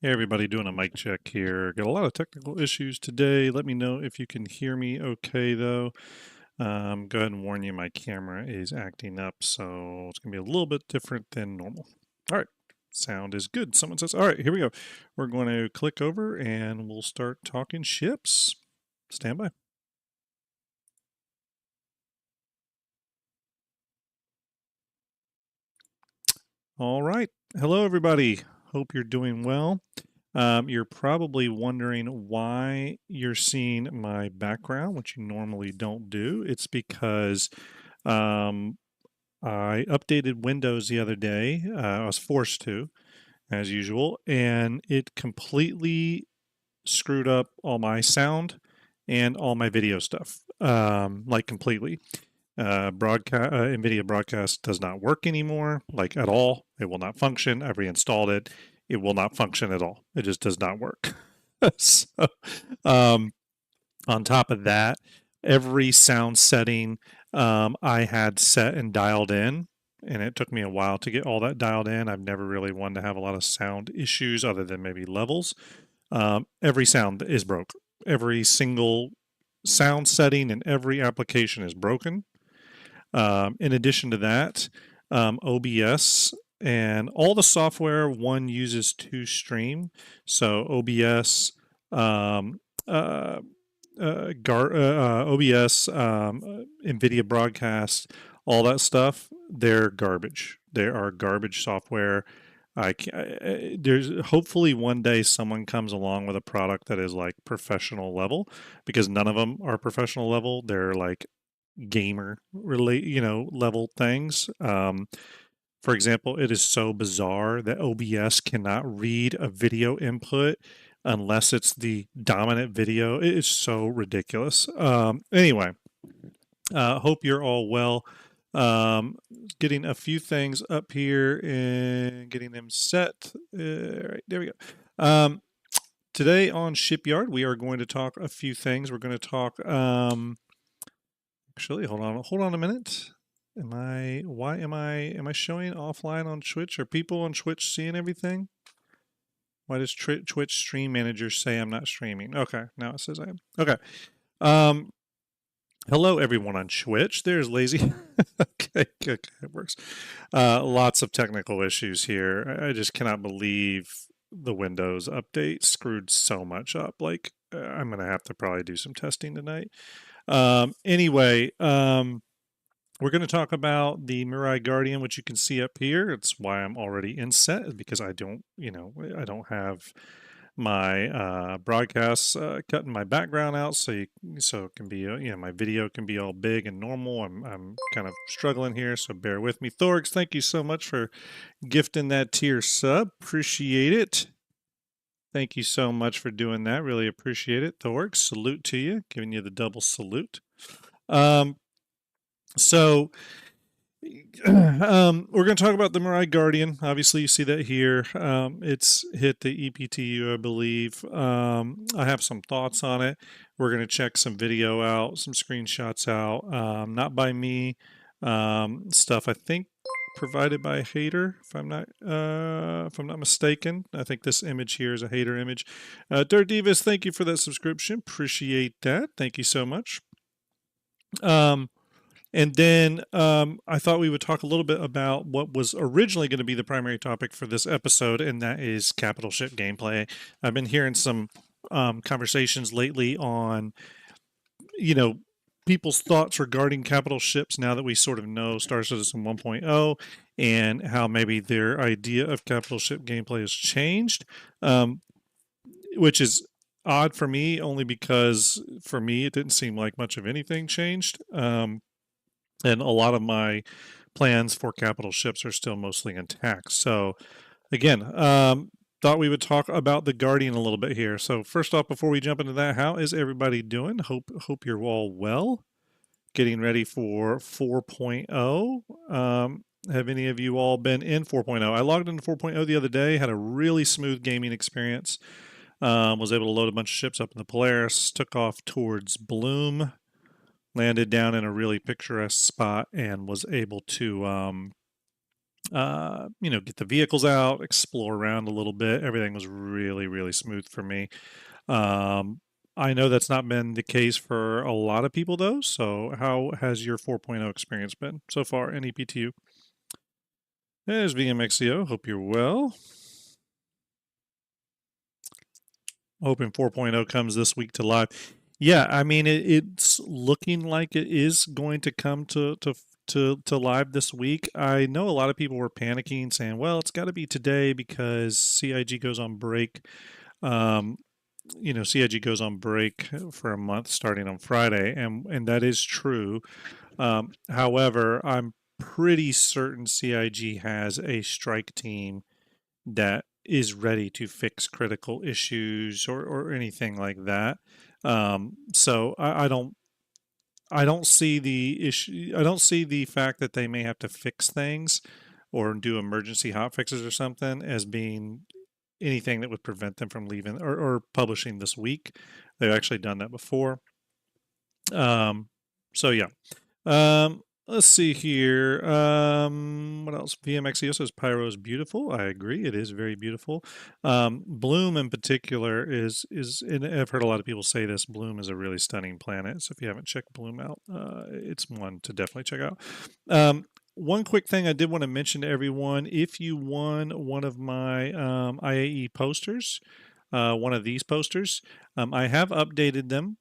Hey everybody, doing a mic check here. Got a lot of technical issues today. Let me know if you can hear me okay though. Go ahead and warn you, my camera is acting up, so it's gonna be a little bit different than normal. All right, sound is good. Someone says, all right, here we go. We're going to click over and we'll start talking ships. Stand by. All right. Hello everybody. Hope you're doing well. You're probably wondering why you're seeing my background, which you normally don't do. It's because um, I updated Windows the other day. I was forced to, as usual, and it completely screwed up all my sound and all my video stuff, like completely. NVIDIA Broadcast does not work anymore, like at all. It will not function. I've reinstalled it. It will not function at all. It just does not work. so, um, on top of that, every sound setting I had set and dialed in, and it took me a while to get all that dialed in. I've never really wanted to have a lot of sound issues other than maybe levels. Every sound is broke. Every single sound setting in every application is broken. In addition to that, OBS and all the software one uses to stream. So OBS, um, uh, OBS, NVIDIA Broadcast, all that stuff, they're garbage. They are garbage software. There's hopefully one day someone comes along with a product that is like professional level, because none of them are professional level. They're like gamer relate level things. For example, it is so bizarre that OBS cannot read a video input unless it's the dominant video. It is so ridiculous. Anyway, hope you're all well. Getting a few things up here and getting them set. Right, there we go. Today on Shipyard, we are going to talk a few things. We're going to talk actually, hold on a minute. Am I showing offline on Twitch? Are people on Twitch seeing everything? Why does Twitch Stream Manager say I'm not streaming? Okay, now it says I am. Okay. Um, hello everyone on Twitch. There's Lazy. Okay, good, it works. Lots of technical issues here. I just cannot believe the Windows update screwed so much up. Like, I'm gonna have to probably do some testing tonight. Anyway, we're going to talk about the Mirai Guardian, which you can see up here. It's why I'm already in set, because I don't have my broadcasts cutting my background out, so it can be my video can be all big and normal. I'm kind of struggling here, so bear with me. Thorx, thank you so much for gifting that tier sub. Appreciate it. Thank you so much for doing that. Really appreciate it, Thorx. Salute to you, giving you the double salute. So we're going to talk about the Mirai Guardian. Obviously, you see that here. It's hit the EPTU, I believe. I have some thoughts on it. We're going to check some video out, some screenshots out. Not by me. Stuff I think provided by a hater, if I'm not mistaken. I think this image here is a hater image. Dirt Divas, thank you for that subscription. Appreciate that. Thank you so much. And then I thought we would talk a little bit about what was originally going to be the primary topic for this episode, and that is capital ship gameplay. I've been hearing some conversations lately on, people's thoughts regarding capital ships now that we sort of know Star Citizen 1.0 and how maybe their idea of capital ship gameplay has changed, which is odd for me, only because for me it didn't seem like much of anything changed. And a lot of my plans for capital ships are still mostly intact. So, again, thought we would talk about the Guardian a little bit here. So, first off, before we jump into that, how is everybody doing? Hope you're all well. Getting ready for 4.0. Have any of you all been in 4.0? I logged into 4.0 the other day, had a really smooth gaming experience. Was able to load a bunch of ships up in the Polaris, took off towards Bloom, landed down in a really picturesque spot, and was able to get the vehicles out, explore around a little bit. Everything was really, really smooth for me. Um, I know that's not been the case for a lot of people though. So how has your 4.0 experience been so far in EPTU? There's VMXCO. Hope you're well. Hoping 4.0 comes this week to live. Yeah, I mean it's looking like it is going to come to live this week. I know a lot of people were panicking, saying, "Well, it's got to be today because CIG goes on break." Um, CIG goes on break for a month starting on Friday, and that is true. However, I'm pretty certain CIG has a strike team that is ready to fix critical issues or anything like that. So I don't see the issue. I don't see the fact that they may have to fix things or do emergency hot fixes or something as being anything that would prevent them from leaving or publishing this week. They've actually done that before. Um, so yeah, let's see here. What else? VMXEO says Pyro is beautiful. I agree. It is very beautiful. Bloom in particular is and I've heard a lot of people say this. Bloom is a really stunning planet. So if you haven't checked Bloom out, it's one to definitely check out. One quick thing I did want to mention to everyone: if you won one of my IAE posters, one of these posters, I have updated them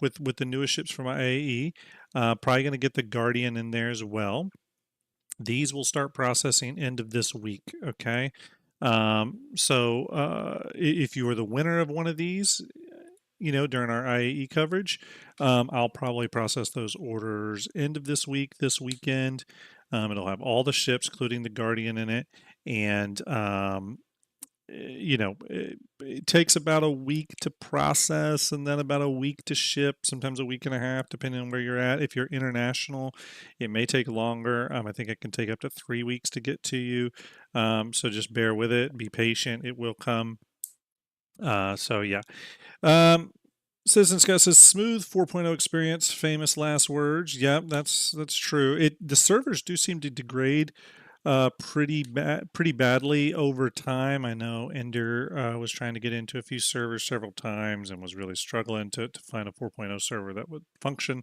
with the newest ships from IAE. Probably going to get the Guardian in there as well. These will start processing end of this week. Okay. If you were the winner of one of these, during our IAE coverage, I'll probably process those orders end of this week, this weekend. It'll have all the ships, including the Guardian, in it, and it takes about a week to process and then about a week to ship, sometimes a week and a half, depending on where you're at. If you're international, it may take longer. I think it can take up to 3 weeks to get to you. So just bear with it, be patient, it will come. Yeah. Um, Citizen Scott says smooth 4.0 experience, famous last words. Yep, that's true. The servers do seem to degrade pretty badly over time. I know Ender was trying to get into a few servers several times and was really struggling to find a 4.0 server that would function.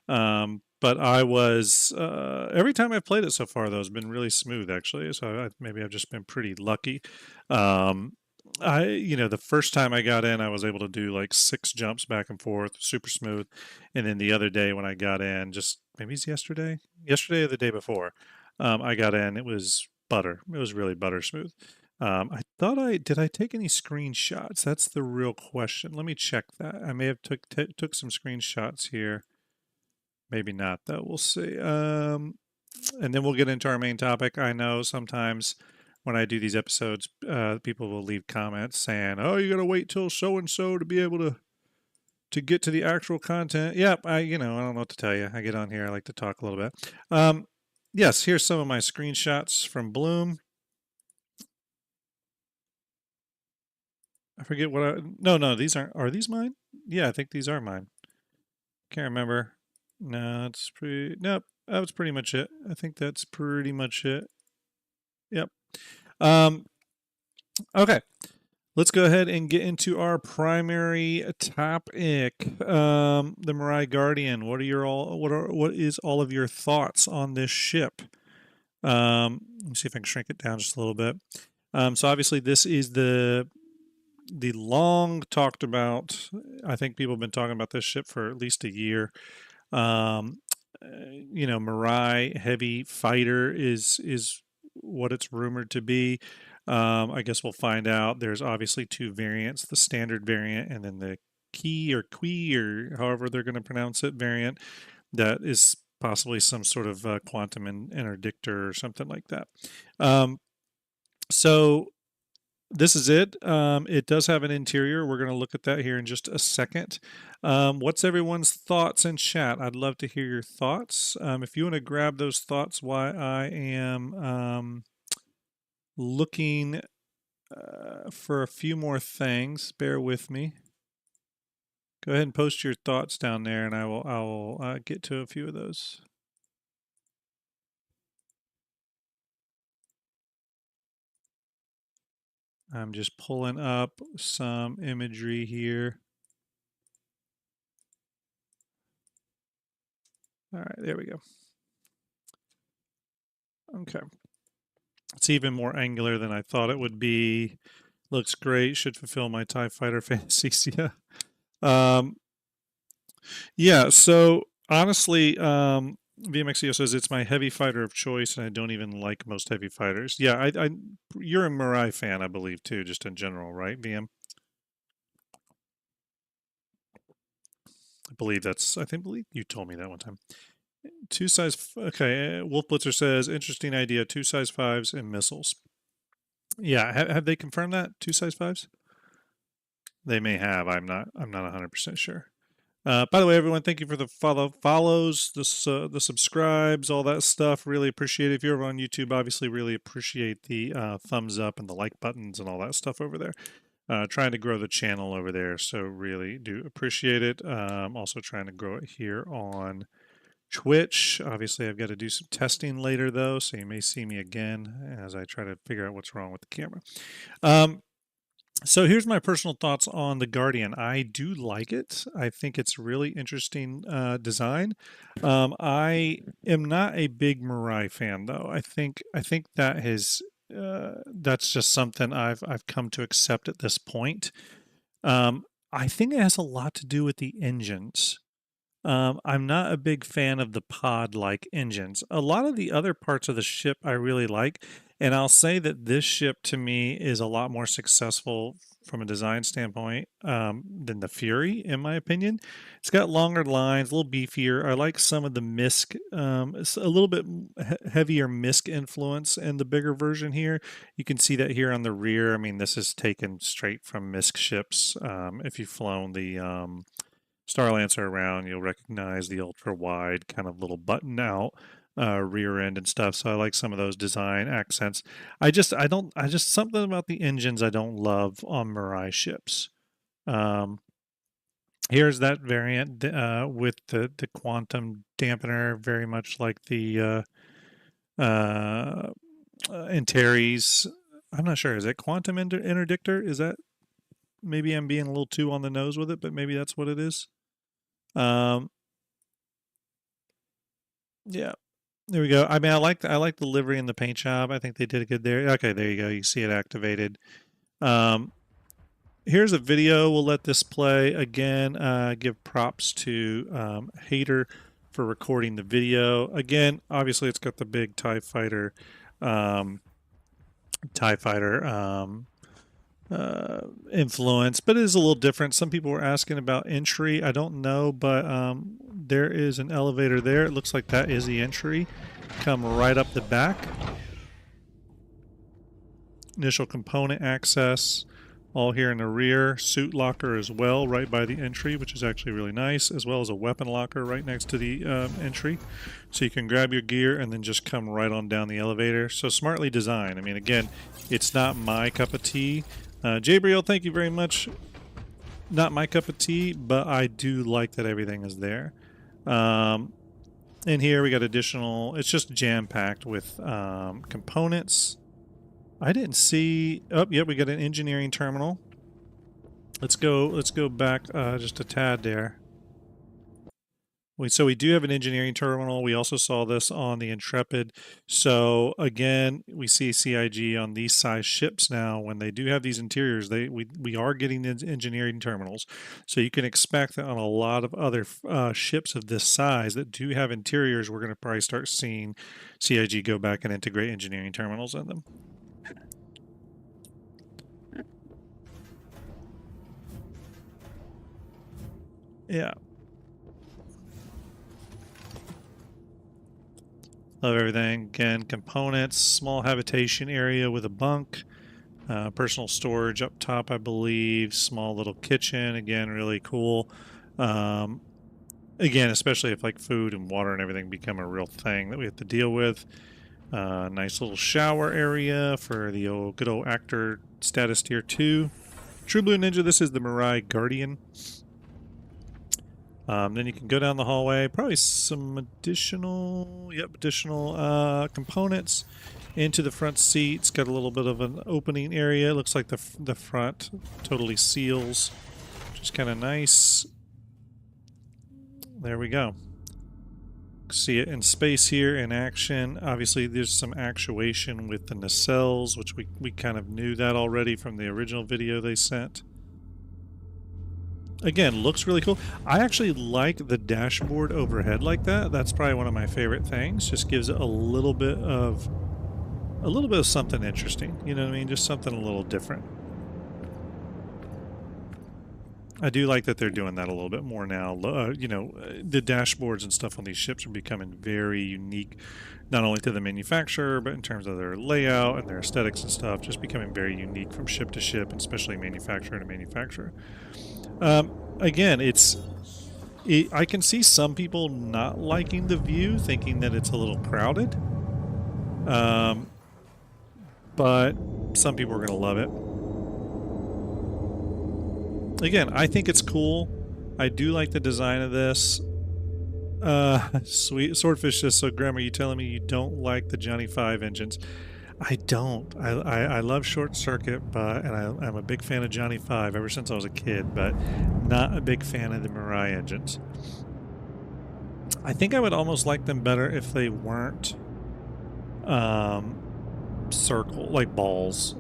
But I was every time I've played it so far, though, has been really smooth actually. So maybe I've just been pretty lucky. Um, the first time I got in, I was able to do like 6 jumps back and forth, super smooth. And then the other day when I got in, just maybe it's yesterday or the day before, I got in. It was butter. It was really butter smooth. I thought I take any screenshots? That's the real question. Let me check that. I may have took some screenshots here. Maybe not though. We'll see. And then we'll get into our main topic. I know sometimes when I do these episodes, people will leave comments saying, "Oh, you got to wait till so and so to be able to get to the actual content." Yep, I don't know what to tell you. I get on here, I like to talk a little bit. Yes, here's some of my screenshots from Bloom. I forget what no, these aren't. Are these mine? Yeah, I think these are mine. Can't remember. No, it's pretty. Nope, that was pretty much it. I think that's pretty much it. Yep. Um. Okay. Let's go ahead and get into our primary topic. The Mirai Guardian. What is all of your thoughts on this ship? Let me see if I can shrink it down just a little bit. So obviously this is the long talked about. I think people have been talking about this ship for at least a year. Um, Mirai heavy fighter is what it's rumored to be. I guess we'll find out. There's obviously 2 variants: the standard variant and then the key or qui or however they're going to pronounce it variant. That is possibly some sort of quantum interdictor or something like that. Um, so this is it. It does have an interior. We're going to look at that here in just a second. What's everyone's thoughts in chat? I'd love to hear your thoughts. If you want to grab those thoughts while I am looking for a few more things, bear with me. Go ahead and post your thoughts down there, and I will get to a few of those. I'm just pulling up some imagery here. All right, there we go. Okay. It's even more angular than I thought it would be. Looks great. Should fulfill my TIE Fighter fantasies. Yeah. Yeah. So honestly, VMXEO says it's my heavy fighter of choice, and I don't even like most heavy fighters. Yeah, you're a Mirai fan, I believe, too, just in general, right, VM? I believe you told me that one time. Okay, Wolf Blitzer says, interesting idea, 2 size 5s and missiles. Yeah, have they confirmed that? 2 size 5s? They may have. I'm not 100% sure. By the way, everyone, thank you for the follows, the subscribes, all that stuff. Really appreciate it. If you're over on YouTube, obviously, really appreciate the thumbs up and the like buttons and all that stuff over there. Trying to grow the channel over there, so really do appreciate it. Also trying to grow it here on Twitch. Obviously, I've got to do some testing later, though, so you may see me again as I try to figure out what's wrong with the camera. So here's my personal thoughts on the Guardian. I do like it. I think it's really interesting design. I am not a big Mirai fan, though. I think that has that's just something I've come to accept at this point. I think it has a lot to do with the engines. I'm not a big fan of the pod-like engines. A lot of the other parts of the ship I really like, and I'll say that this ship to me is a lot more successful from a design standpoint than the Fury, in my opinion. It's got longer lines, a little beefier. I like some of the MISC, it's a little bit heavier MISC influence in the bigger version here. You can see that here on the rear. I mean, this is taken straight from MISC ships. If you've flown the Starlancer around, you'll recognize the ultra wide kind of little button out rear end and stuff. So I like some of those design accents. I just something about the engines I don't love on Mirai ships. Here's that variant with the quantum dampener, very much like the Antares. I'm not sure. Is it quantum interdictor? Is that maybe I'm being a little too on the nose with it, but maybe that's what it is. Yeah, there we go. I mean, I like the livery and the paint job. I think they did a good there. Okay, there you go. You see it activated. Here's a video. We'll let this play again. Give props to Hater for recording the video. Again, obviously, it's got the big TIE Fighter, TIE Fighter influence, but it is a little different. Some people were asking about entry. I don't know, but there is an elevator there. It looks like that is the entry. Come right up the back. Initial component access, all here in the rear. Suit locker as well, right by the entry, which is actually really nice, as well as a weapon locker right next to the entry. So you can grab your gear and then just come right on down the elevator. So smartly designed. I mean, again, it's not my cup of tea. Jabriel, thank you very much. Not my cup of tea, but I do like that everything is there. In here we got additional, it's just jam-packed with components. I didn't see, oh, yeah, we got an engineering terminal. Let's go back just a tad there. So we do have an engineering terminal. We also saw this on the Intrepid. So again, we see CIG on these size ships now. When they do have these interiors, we are getting engineering terminals. So you can expect that on a lot of other ships of this size that do have interiors, we're going to probably start seeing CIG go back and integrate engineering terminals in them. Yeah. Love everything. Again, components, small habitation area with a bunk, personal storage up top, I believe, small little kitchen. Again, really cool. Again, especially if like food and water and everything become a real thing that we have to deal with. Nice little shower area for the good old actor status tier 2. True Blue Ninja, this is the Mirai Guardian. Then you can go down the hallway, probably some additional components. into the front seat. It's got a little bit of an opening area. It looks like the front totally seals, which is kind of nice. There we go. See it in space here in action. Obviously, there's some actuation with the nacelles, which we kind of knew that already from the original video they sent. Again, looks really cool. I actually like the dashboard overhead like that. That's probably one of my favorite things. Just gives it a little bit of something interesting. You know what I mean? Just something a little different. I do like that they're doing that a little bit more now. You know, the dashboards and stuff on these ships are becoming very unique, not only to the manufacturer, but in terms of their layout and their aesthetics and stuff, just becoming very unique from ship to ship, and especially manufacturer to manufacturer. Again, I can see some people not liking the view, thinking that it's a little crowded. But some people are going to love it. Again, I think it's cool. I do like the design of this. Sweet Swordfish says, so Graham, are you telling me you don't like the Johnny 5 engines? I don't. I love Short Circuit, and I'm a big fan of Johnny 5 ever since I was a kid, but not a big fan of the Mirai engines. I think I would almost like them better if they weren't circle, like balls.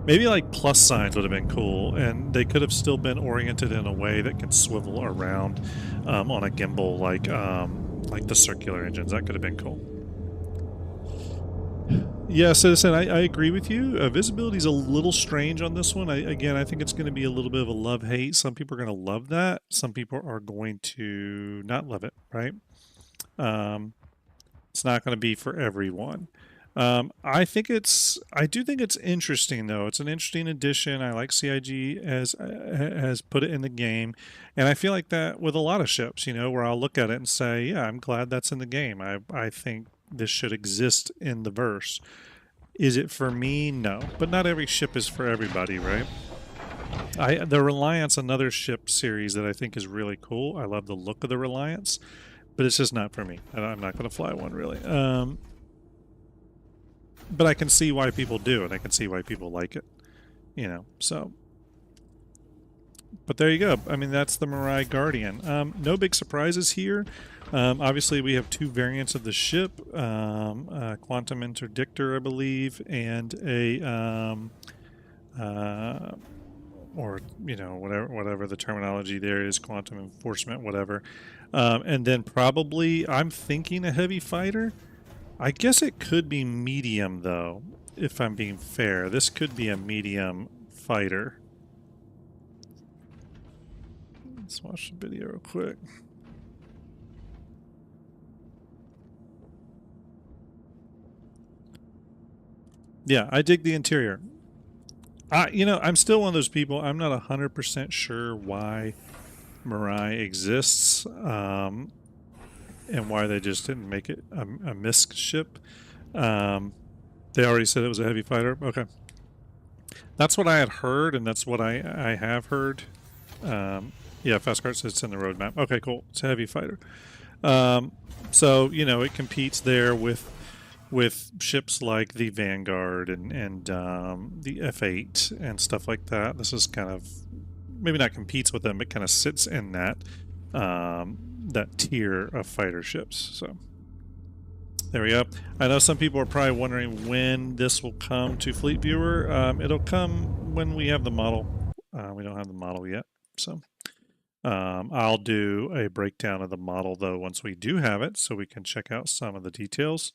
Maybe like plus signs would have been cool, and they could have still been oriented in a way that can swivel around on a gimbal, like the circular engines. That could have been cool. Yeah, Citizen, I agree with you. Visibility is a little strange on this one. Again, I think it's going to be a little bit of a love-hate. Some people are going to love that. Some people are going to not love it, right? It's not going to be for everyone. I do think it's interesting, though. It's an interesting addition. I like CIG has put it in the game, and I feel like that with a lot of ships, you know, where I'll look at it and say, yeah, I'm glad that's in the game. I think this should exist in the verse. Is it for me? No, but not every ship is for everybody, right? The Reliance, another ship series that I think is really cool. I love the look of the Reliance, but it's just not for me. I'm not going to fly one, really. But I can see why people do, and I can see why people like it, you know, so. But there you go. I mean, that's the Mirai Guardian. No big surprises here. Obviously, we have two variants of the ship, Quantum Interdictor, I believe, and a, or, you know, whatever the terminology there is, Quantum Enforcement, whatever. And then probably, I'm thinking a heavy fighter. I guess it could be medium, though, if I'm being fair. This could be a medium fighter. Let's watch the video real quick. Yeah, I dig the interior. You know, I'm still one of those people, I'm not 100% sure why Mirai exists. And why they just didn't make it a MISC ship. They already said it was a heavy fighter. Okay. That's what I had heard, and that's what I have heard. Yeah, Fastcart says it's in the roadmap. Okay, cool. It's a heavy fighter. So, you know, it competes there with ships like the Vanguard and the F8 and stuff like that. This is kind of, maybe not competes with them, but kind of sits in that that tier of fighter ships. So there we go. I know some people are probably wondering when this will come to Fleet Viewer. It'll come when we have the model. We don't have the model yet, so I'll do a breakdown of the model though once we do have it, so we can check out some of the details.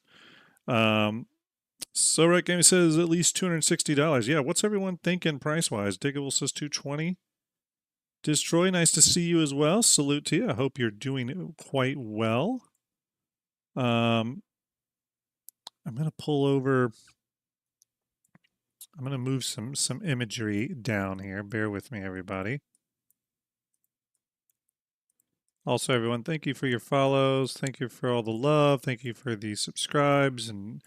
So Red Game says at least $260. Yeah, what's everyone thinking price wise? Diggable says $220. Destroy, nice to see you as well. Salute to you. I hope you're doing quite well. I'm going to pull over. I'm going to move some imagery down here. Bear with me, everybody. Also, everyone, thank you for your follows. Thank you for all the love. Thank you for the subscribes and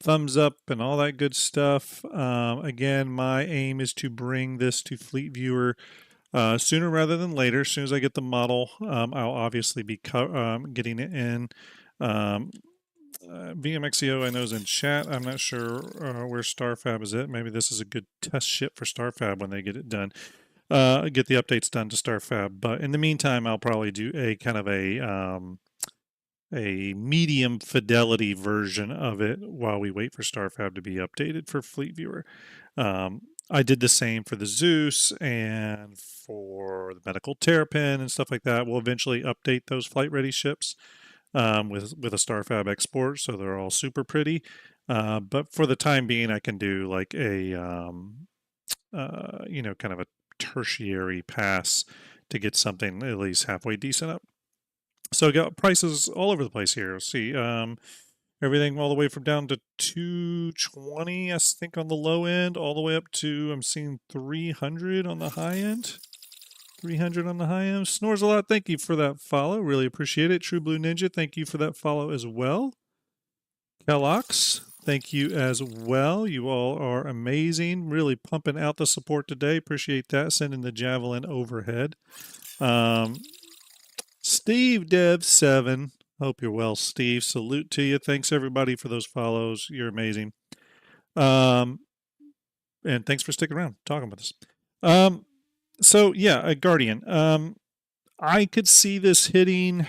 thumbs up and all that good stuff. Again, my aim is to bring this to Fleet Viewer sooner rather than later. As soon as I get the model, I'll obviously be getting it in VMXEO I know is in chat. I'm not sure where Starfab is at. Maybe this is a good test ship for Starfab when they get it done. Get the updates done to Starfab. But in the meantime, I'll probably do a kind of a medium fidelity version of it while we wait for Starfab to be updated for Fleet Viewer. I did the same for the Zeus and for the Medical Terrapin and stuff like that. We'll eventually update those flight ready ships with a Starfab export, so they're all super pretty. But for the time being, I can do like a kind of a tertiary pass to get something at least halfway decent up. So I got prices all over the place here. See, everything all the way from down to 220, I think, on the low end, all the way up to, I'm seeing 300 on the high end. 300 on the high end. Snores a lot. Thank you for that follow. Really appreciate it. True Blue Ninja, thank you for that follow as well. Kellox, thank you as well. You all are amazing. Really pumping out the support today. Appreciate that. Sending the javelin overhead. Steve Dev 7. Hope you're well, Steve. Salute to you. Thanks everybody for those follows. You're amazing. And thanks for sticking around, talking with us. So yeah, a Guardian. I could see this hitting.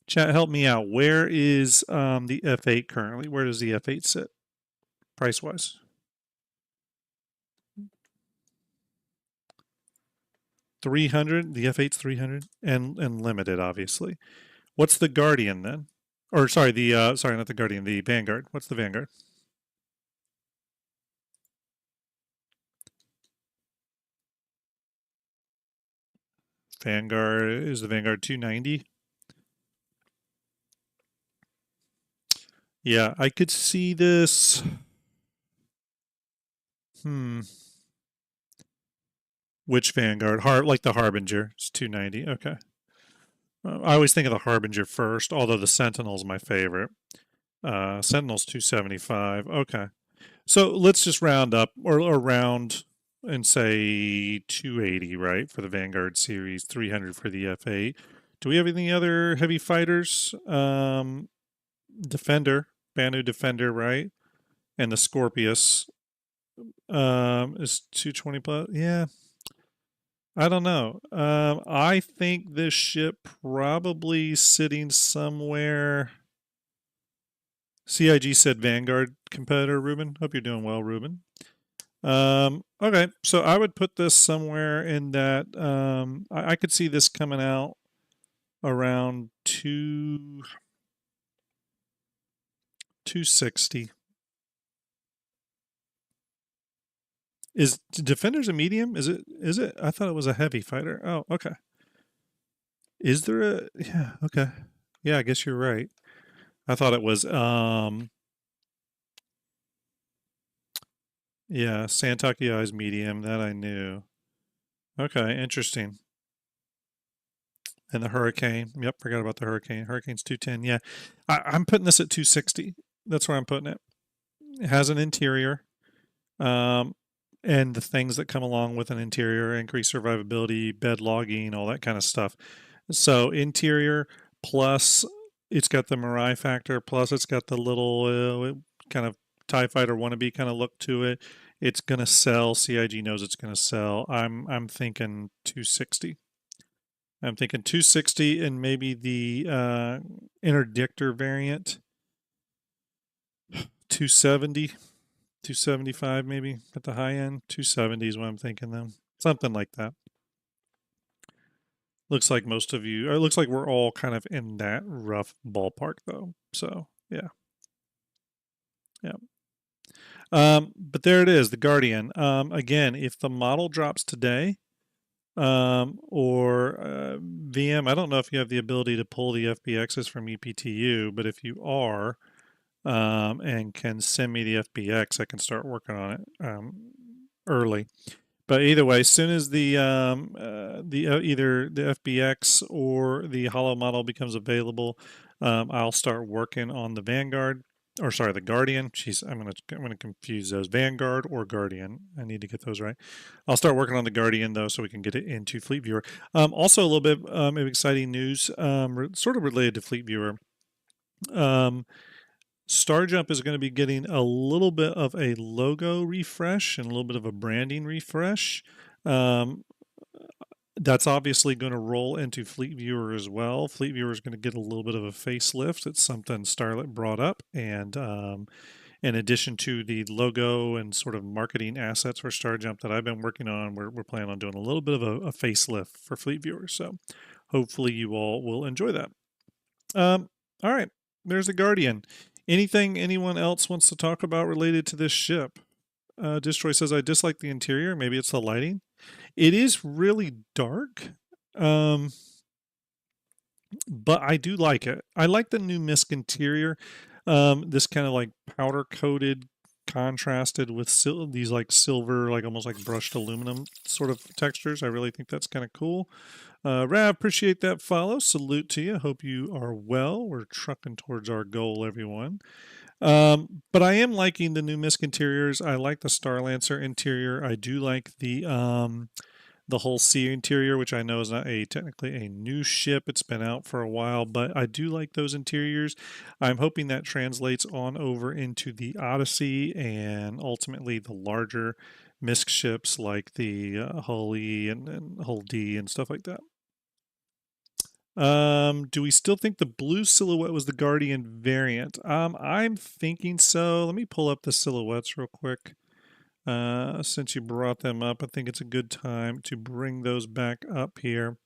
Chat, help me out. Where is the F8 currently? Where does the F8 sit, price wise? $300. The F8's 300 and limited, obviously. What's the Guardian then? Or sorry, sorry, not the Guardian, the Vanguard. What's the Vanguard? Vanguard is the Vanguard 290. Yeah, I could see this. Which Vanguard? Like the Harbinger. It's 290. Okay. I always think of the Harbinger first, although the Sentinel's my favorite. Sentinel's 275. Okay. So let's just round up or round and say 280, right, for the Vanguard series, 300 for the F8. Do we have any other heavy fighters? Defender, Banu Defender, right? And the Scorpius is 220 plus. Yeah. I don't know. I think this ship probably sitting somewhere. CIG said Vanguard competitor, Ruben. Hope you're doing well, Ruben. Okay, so I would put this somewhere in that. I could see this coming out around 260. Is Defender's a medium? Is it? I thought it was a heavy fighter. Oh, okay. Is there a? Yeah, okay. Yeah, I guess you're right. I thought it was. Yeah, Santaki Eyes medium. That I knew. Okay, interesting. And the Hurricane. Yep, forgot about the Hurricane. Hurricane's 210. Yeah, I'm putting this at 260. That's where I'm putting it. It has an interior. And the things that come along with an interior, increased survivability, bed logging, all that kind of stuff. So interior plus it's got the Mirai factor, plus it's got the little kind of TIE fighter wannabe kind of look to it. It's gonna sell. CIG knows it's gonna sell. I'm thinking 260. I'm thinking 260 and maybe the interdictor variant 270. 275 maybe at the high end. 270 is what I'm thinking though. Something like that. Looks like most of you, or it looks like we're all kind of in that rough ballpark though. So yeah. Yeah. But there it is, the Guardian. Again, if the model drops today, or VM, I don't know if you have the ability to pull the FBXs from EPTU, but if you are, and can send me the FBX, I can start working on it early. But either way, as soon as the either the FBX or the hollow model becomes available, I'll start working on the Vanguard, or sorry, the Guardian. Jeez, I'm gonna confuse those. Vanguard or Guardian. I need to get those right. I'll start working on the Guardian though, so we can get it into Fleet Viewer. Also, a little bit of exciting news, sort of related to Fleet Viewer. Um, Starjump is going to be getting a little bit of a logo refresh and a little bit of a branding refresh. Um, that's obviously going to roll into Fleet Viewer as well. Fleet Viewer is going to get a little bit of a facelift. It's something Starlet brought up, and in addition to the logo and sort of marketing assets for Starjump that I've been working on, we're planning on doing a little bit of a facelift for Fleet Viewer. So hopefully you all will enjoy that. All right, there's the Guardian. Anything anyone else wants to talk about related to this ship? Destroy says, I dislike the interior. Maybe it's the lighting. It is really dark, um, but I do like it. I like the new Misk interior. This kind of like powder coated, contrasted with these like silver, like almost like brushed aluminum sort of textures. I really think that's kind of cool. Rav, appreciate that follow. Salute to you. Hope you are well. We're trucking towards our goal, everyone. But I am liking the new Misk interiors. I like the Starlancer interior. I do like the whole sea interior, which I know is not technically a new ship. It's been out for a while, but I do like those interiors. I'm hoping that translates on over into the Odyssey and ultimately the larger Misk ships like the Hull E and Hull D and stuff like that. Do we still think the blue silhouette was the Guardian variant? I'm thinking so. Let me pull up the silhouettes real quick. Since you brought them up, I think it's a good time to bring those back up here.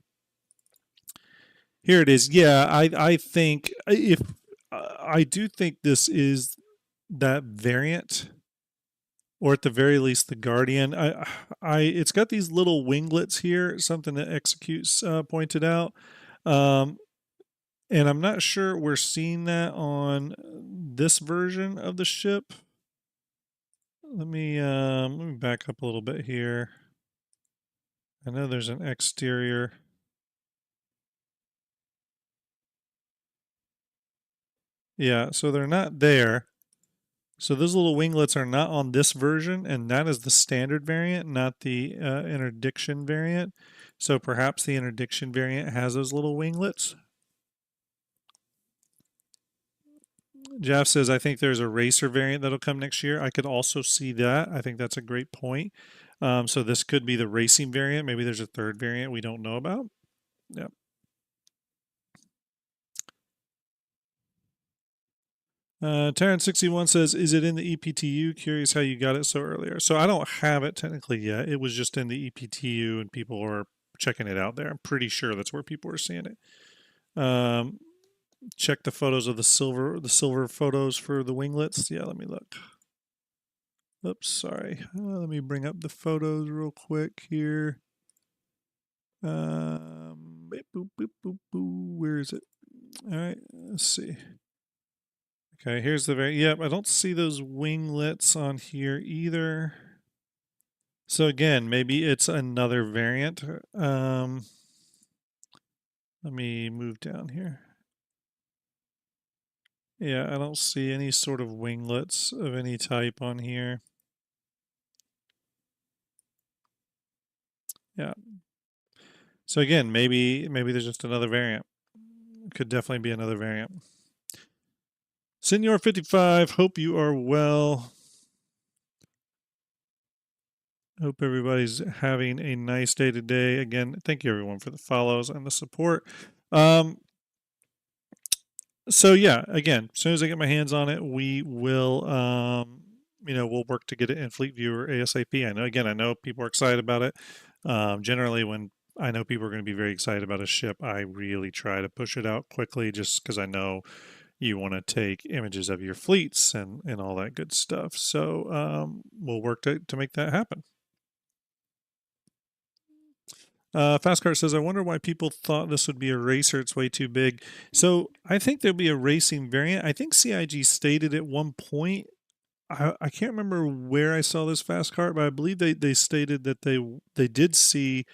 Here it is. Yeah, I think if I do think this is that variant, or at the very least the Guardian. It's got these little winglets here, something that Executes pointed out. Um, and I'm not sure we're seeing that on this version of the ship. Let me back up a little bit here. I know there's an exterior. Yeah, so they're not there. So those little winglets are not on this version, and that is the standard variant, not the interdiction variant. So perhaps the interdiction variant has those little winglets. Jeff says, I think there's a racer variant that'll come next year. I could also see that. I think that's a great point. So this could be the racing variant. Maybe there's a third variant we don't know about. Yep. Terran61 says, is it in the EPTU? Curious how you got it so earlier. So I don't have it technically yet. It was just in the EPTU and people were checking it out there. I'm pretty sure that's where people are seeing it. Check the photos of the silver photos for the winglets. Yeah, let me look. Oops, sorry. Let me bring up the photos real quick here. Boop, boop, boop, boop. Where is it? All right, let's see. Okay, here's the yep, I don't see those winglets on here either. So again, maybe it's another variant. Let me move down here. Yeah, I don't see any sort of winglets of any type on here. Yeah. So again, maybe there's just another variant. Could definitely be another variant. Senor 55, hope you are well. Hope everybody's having a nice day today. Again, thank you everyone for the follows and the support. So yeah, again, as soon as I get my hands on it, we will we'll work to get it in Fleet Viewer ASAP. I know people are excited about it. Generally when I know people are going to be very excited about a ship, I really try to push it out quickly just because I know you want to take images of your fleets and all that good stuff. So we'll work to make that happen. Fastcart says, I wonder why people thought this would be a racer. It's way too big. So I think there'll be a racing variant. I think CIG stated at one point, I can't remember where I saw this Fastcart, but I believe they stated that they did see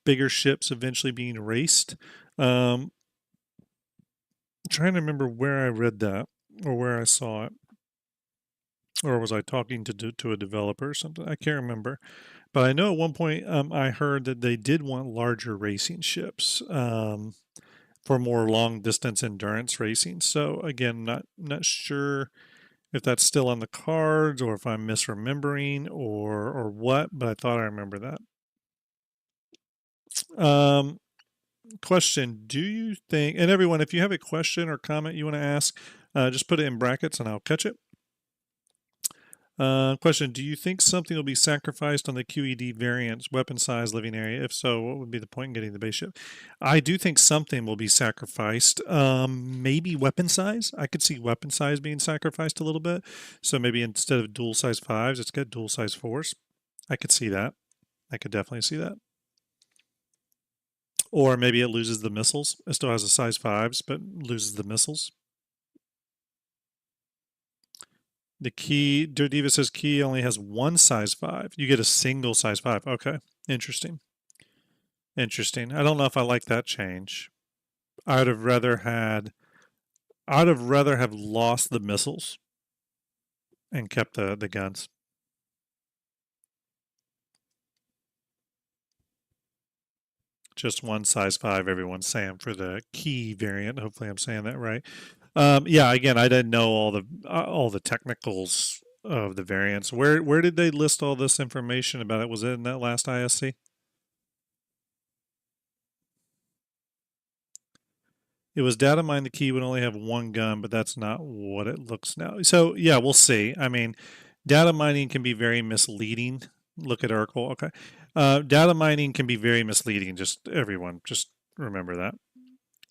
bigger ships eventually being raced. I'm trying to remember where I read that or where I saw it. Or was I talking to a developer or something? I can't remember. But I know at one point I heard that they did want larger racing ships. for more long distance endurance racing. So again, not sure if that's still on the cards or if I'm misremembering or what, but I thought I remember that. Question: do you think? And everyone, if you have a question or comment you want to ask, just put it in brackets and I'll catch it. Question: do you think something will be sacrificed on the QED variants, weapon size, living area? If so, what would be the point in getting the base ship? I do think something will be sacrificed. Maybe weapon size. I could see weapon size being sacrificed a little bit. So maybe instead of dual size 5s, it's got dual size 4s. I could see that. I could definitely see that. Or maybe it loses the missiles. It still has a size 5s, but loses the missiles. The key, Dirdiva says key only has one size 5. You get a single size 5. Okay, interesting. Interesting. I don't know if I like that change. I'd have rather have lost the missiles and kept the guns. Just one size 5, everyone's saying for the key variant. Hopefully I'm saying that right. Yeah, again, I didn't know all the technicals of the variants. Where did they list all this information about it? Was it in that last ISC? It was data mine the key would only have one gun, but that's not what it looks now. So yeah, we'll see. I mean, data mining can be very misleading. Look at Urkel. Okay. Data mining can be very misleading. Just everyone, just remember that.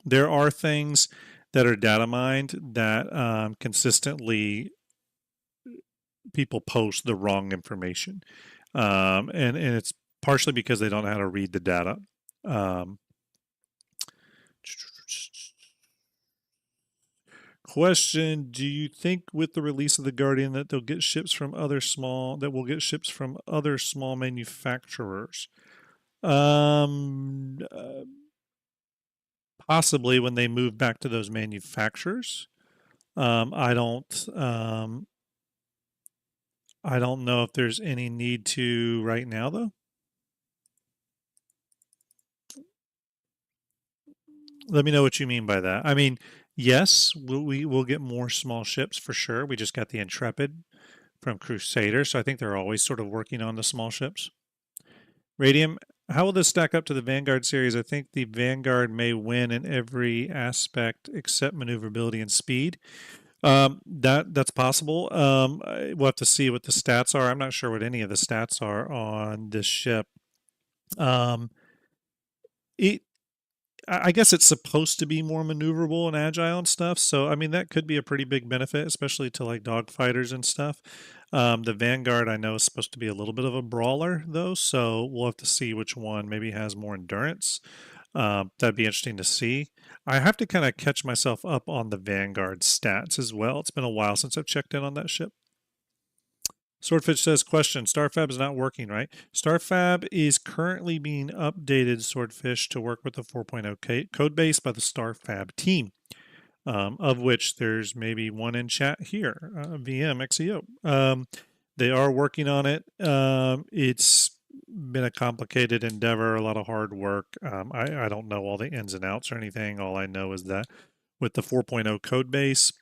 There are things that are data mined that consistently people post the wrong information. And it's partially because they don't know how to read the data. Question: do you think with the release of the Guardian that we'll get ships from other small manufacturers? Possibly when they move back to those manufacturers. I don't know if there's any need to right now though. Let me know what you mean by that. I mean, yes, we'll get more small ships for sure. We just got the Intrepid from Crusader, so I think they're always sort of working on the small ships. Radium, how will this stack up to the Vanguard series? I think the Vanguard may win in every aspect except maneuverability and speed. That's possible. We'll have to see what the stats are. I'm not sure what any of the stats are on this ship. It I guess it's supposed to be more maneuverable and agile and stuff. So, I mean, that could be a pretty big benefit, especially to like dogfighters and stuff. The Vanguard, I know, is supposed to be a little bit of a brawler, though. So, we'll have to see which one maybe has more endurance. That'd be interesting to see. I have to kind of catch myself up on the Vanguard stats as well. It's been a while since I've checked in on that ship. Swordfish says, question, Starfab is not working, right? Starfab is currently being updated, Swordfish, to work with the 4.0 code base by the Starfab team, of which there's maybe one in chat here, VMXEO. They are working on it. It's been a complicated endeavor, a lot of hard work. I don't know all the ins and outs or anything. All I know is that with the 4.0 code base,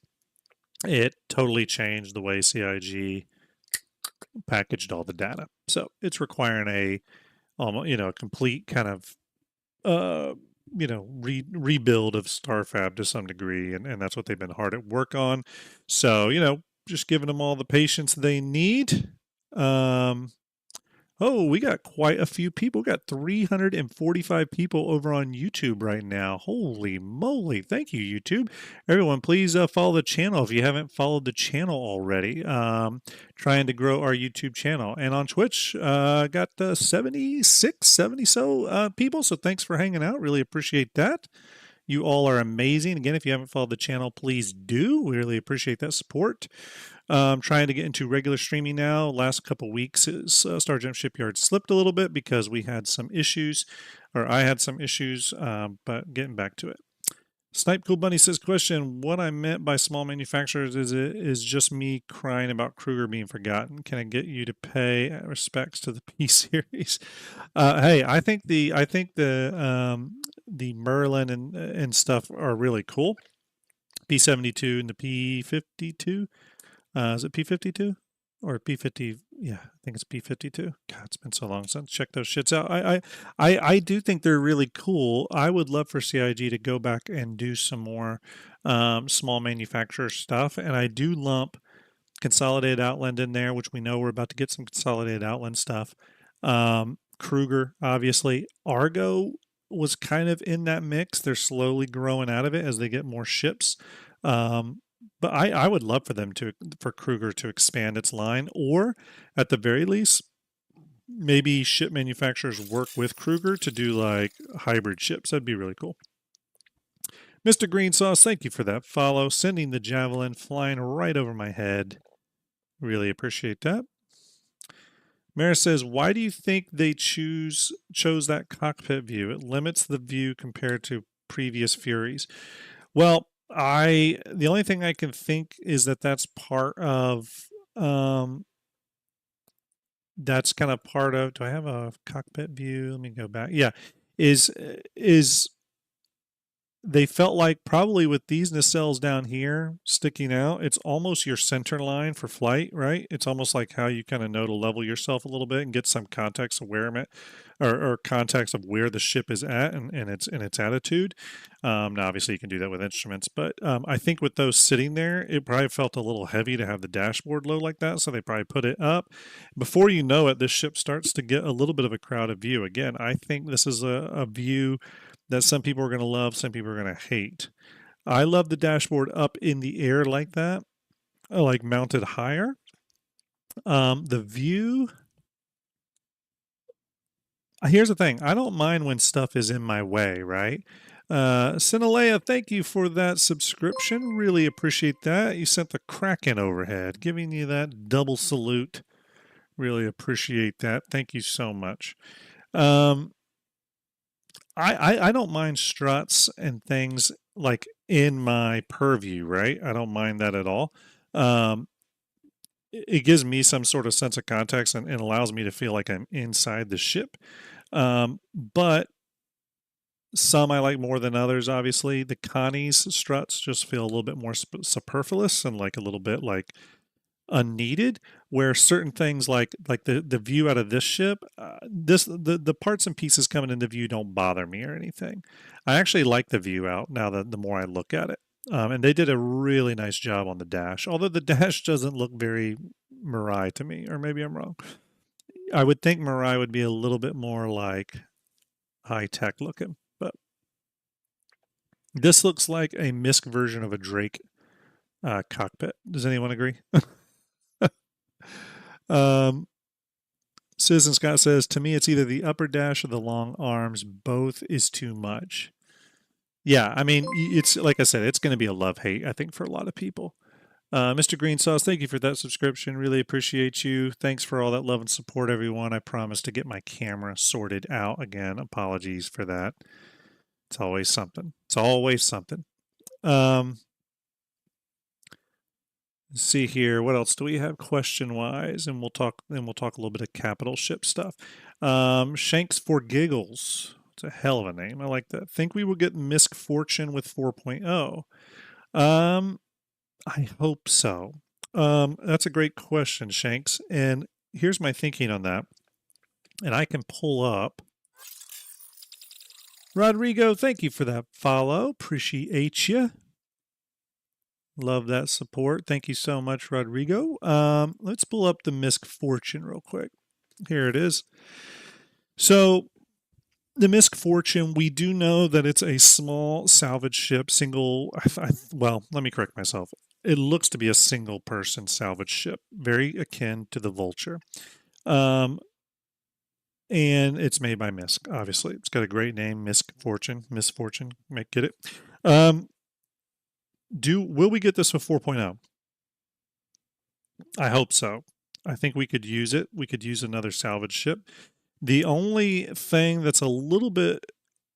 it totally changed the way CIG packaged all the data. So it's requiring a complete kind of rebuild of Starfab to some degree, and that's what they've been hard at work on. So just giving them all the patience they need. Oh, we got quite a few people. We got 345 people over on YouTube right now. Holy moly. Thank you, YouTube. Everyone, please follow the channel if you haven't followed the channel already. Trying to grow our YouTube channel. And on Twitch, got 70 so people. So thanks for hanging out. Really appreciate that. You all are amazing. Again, if you haven't followed the channel, please do. We really appreciate that support. Trying to get into regular streaming now. Last couple weeks, Starjump Shipyard slipped a little bit because we had some issues, or I had some issues, but getting back to it. Snipe Cool Bunny says, question, what I meant by small manufacturers is just me crying about Kruger being forgotten. Can I get you to pay respects to the P series? Hey, I think the the Merlin and stuff are really cool. P-72 and the P-52. Is it P-52 or P-50? Yeah, I think it's P-52. God, it's been so long since check those shits out. I do think they're really cool. I would love for CIG to go back and do some more small manufacturer stuff, and I do lump Consolidated Outland in there, which we know we're about to get some Consolidated Outland stuff. Kruger, obviously. Argo was kind of in that mix. They're slowly growing out of it as they get more ships. But I would love for Kruger to expand its line, or at the very least, maybe ship manufacturers work with Kruger to do like hybrid ships. That'd be really cool. Mr. Green Sauce, thank you for that follow. Sending the javelin flying right over my head. Really appreciate that. Mara says, why do you think they chose that cockpit view? It limits the view compared to previous Furies. Well, the only thing I can think is that's part of that's kind of part of, do I have a cockpit view? Let me go back. Yeah. Is they felt like probably with these nacelles down here sticking out, it's almost your center line for flight, right? It's almost like how you kind of know to level yourself a little bit and get some context of where or context of where the ship is at and its attitude. Now, obviously, you can do that with instruments, but I think with those sitting there, it probably felt a little heavy to have the dashboard low like that, so they probably put it up. Before you know it, this ship starts to get a little bit of a crowded view. Again, I think this is a view that some people are going to love, some people are going to hate. I love the dashboard up in the air like that, like mounted higher. The view, here's the thing. I don't mind when stuff is in my way, right? Sinalea, thank you for that subscription. Really appreciate that. You sent the Kraken overhead, giving you that double salute. Really appreciate that. Thank you so much. I don't mind struts and things like in my purview, right? I don't mind that at all. It gives me some sort of sense of context and allows me to feel like I'm inside the ship. But some I like more than others, obviously. The Connie's struts just feel a little bit more superfluous and like a little bit like unneeded, where certain things like the view out of this ship, the parts and pieces coming in the view don't bother me or anything. I actually like the view out now that the more I look at it. And they did a really nice job on the dash, although the dash doesn't look very Mirai to me, or maybe I'm wrong. I would think Mirai would be a little bit more like high tech looking, but this looks like a MISC version of a Drake cockpit. Does anyone agree? Citizen Scott says, to me, it's either the upper dash or the long arms. Both is too much. Yeah, I mean, it's like I said, it's going to be a love-hate, I think, for a lot of people. Mr. Green Sauce, thank you for that subscription. Really appreciate you. Thanks for all that love and support, everyone. I promise to get my camera sorted out again. Apologies for that. It's always something. It's always something. Let's see here. What else do we have question-wise? And we'll talk a little bit of capital ship stuff. Shanks for Giggles. It's a hell of a name. I like that. Think we will get MISC Fortune with 4.0. I hope so. That's a great question, Shanks. And here's my thinking on that. And I can pull up. Rodrigo, thank you for that follow. Appreciate you. Love that support. Thank you so much, Rodrigo. Let's pull up the MISC Fortune real quick. Here it is. So the MISC Fortune, we do know that it's a small salvage ship, well, let me correct myself. It looks to be a single person salvage ship, very akin to the Vulture. And it's made by MISC, obviously. It's got a great name, MISC Fortune, Miss Fortune, get it. Will we get this with 4.0? I hope so. I think we could use it. We could use another salvage ship. The only thing that's a little bit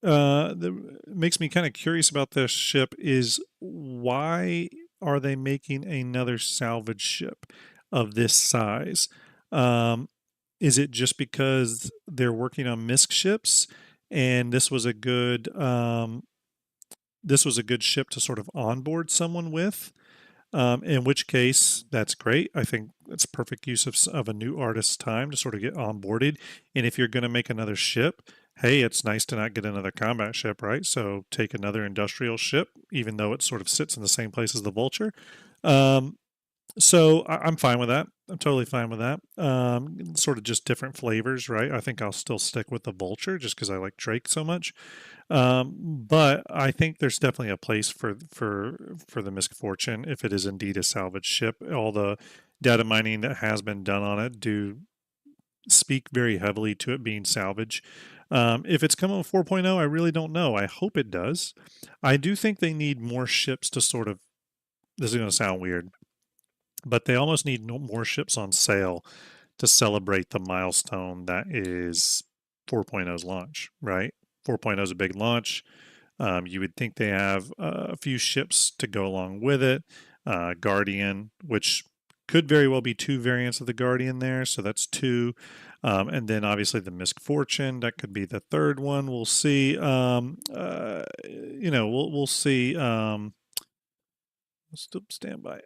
that makes me kind of curious about this ship is why are they making another salvage ship of this size? Is it just because they're working on MISC ships and this was a good ship to sort of onboard someone with. In which case, that's great. I think it's perfect use of a new artist's time to sort of get onboarded. And if you're going to make another ship, hey, it's nice to not get another combat ship, right? So take another industrial ship, even though it sort of sits in the same place as the Vulture. Um, so I'm fine with that. I'm totally fine with that. Sort of just different flavors, right? I think I'll still stick with the Vulture just because I like Drake so much. But I think there's definitely a place for the Misfortune if it is indeed a salvage ship. All the data mining that has been done on it do speak very heavily to it being salvage. If it's coming with 4.0, I really don't know. I hope it does. I do think they need more ships to sort of. This is going to sound weird, but they almost need more ships on sale to celebrate the milestone that is 4.0's launch, right? 4.0 is a big launch. You would think they have a few ships to go along with it. Guardian, which could very well be two variants of the Guardian there, so that's two. And then obviously the Misfortune, that could be the third one. We'll see. We'll see. Still stand by.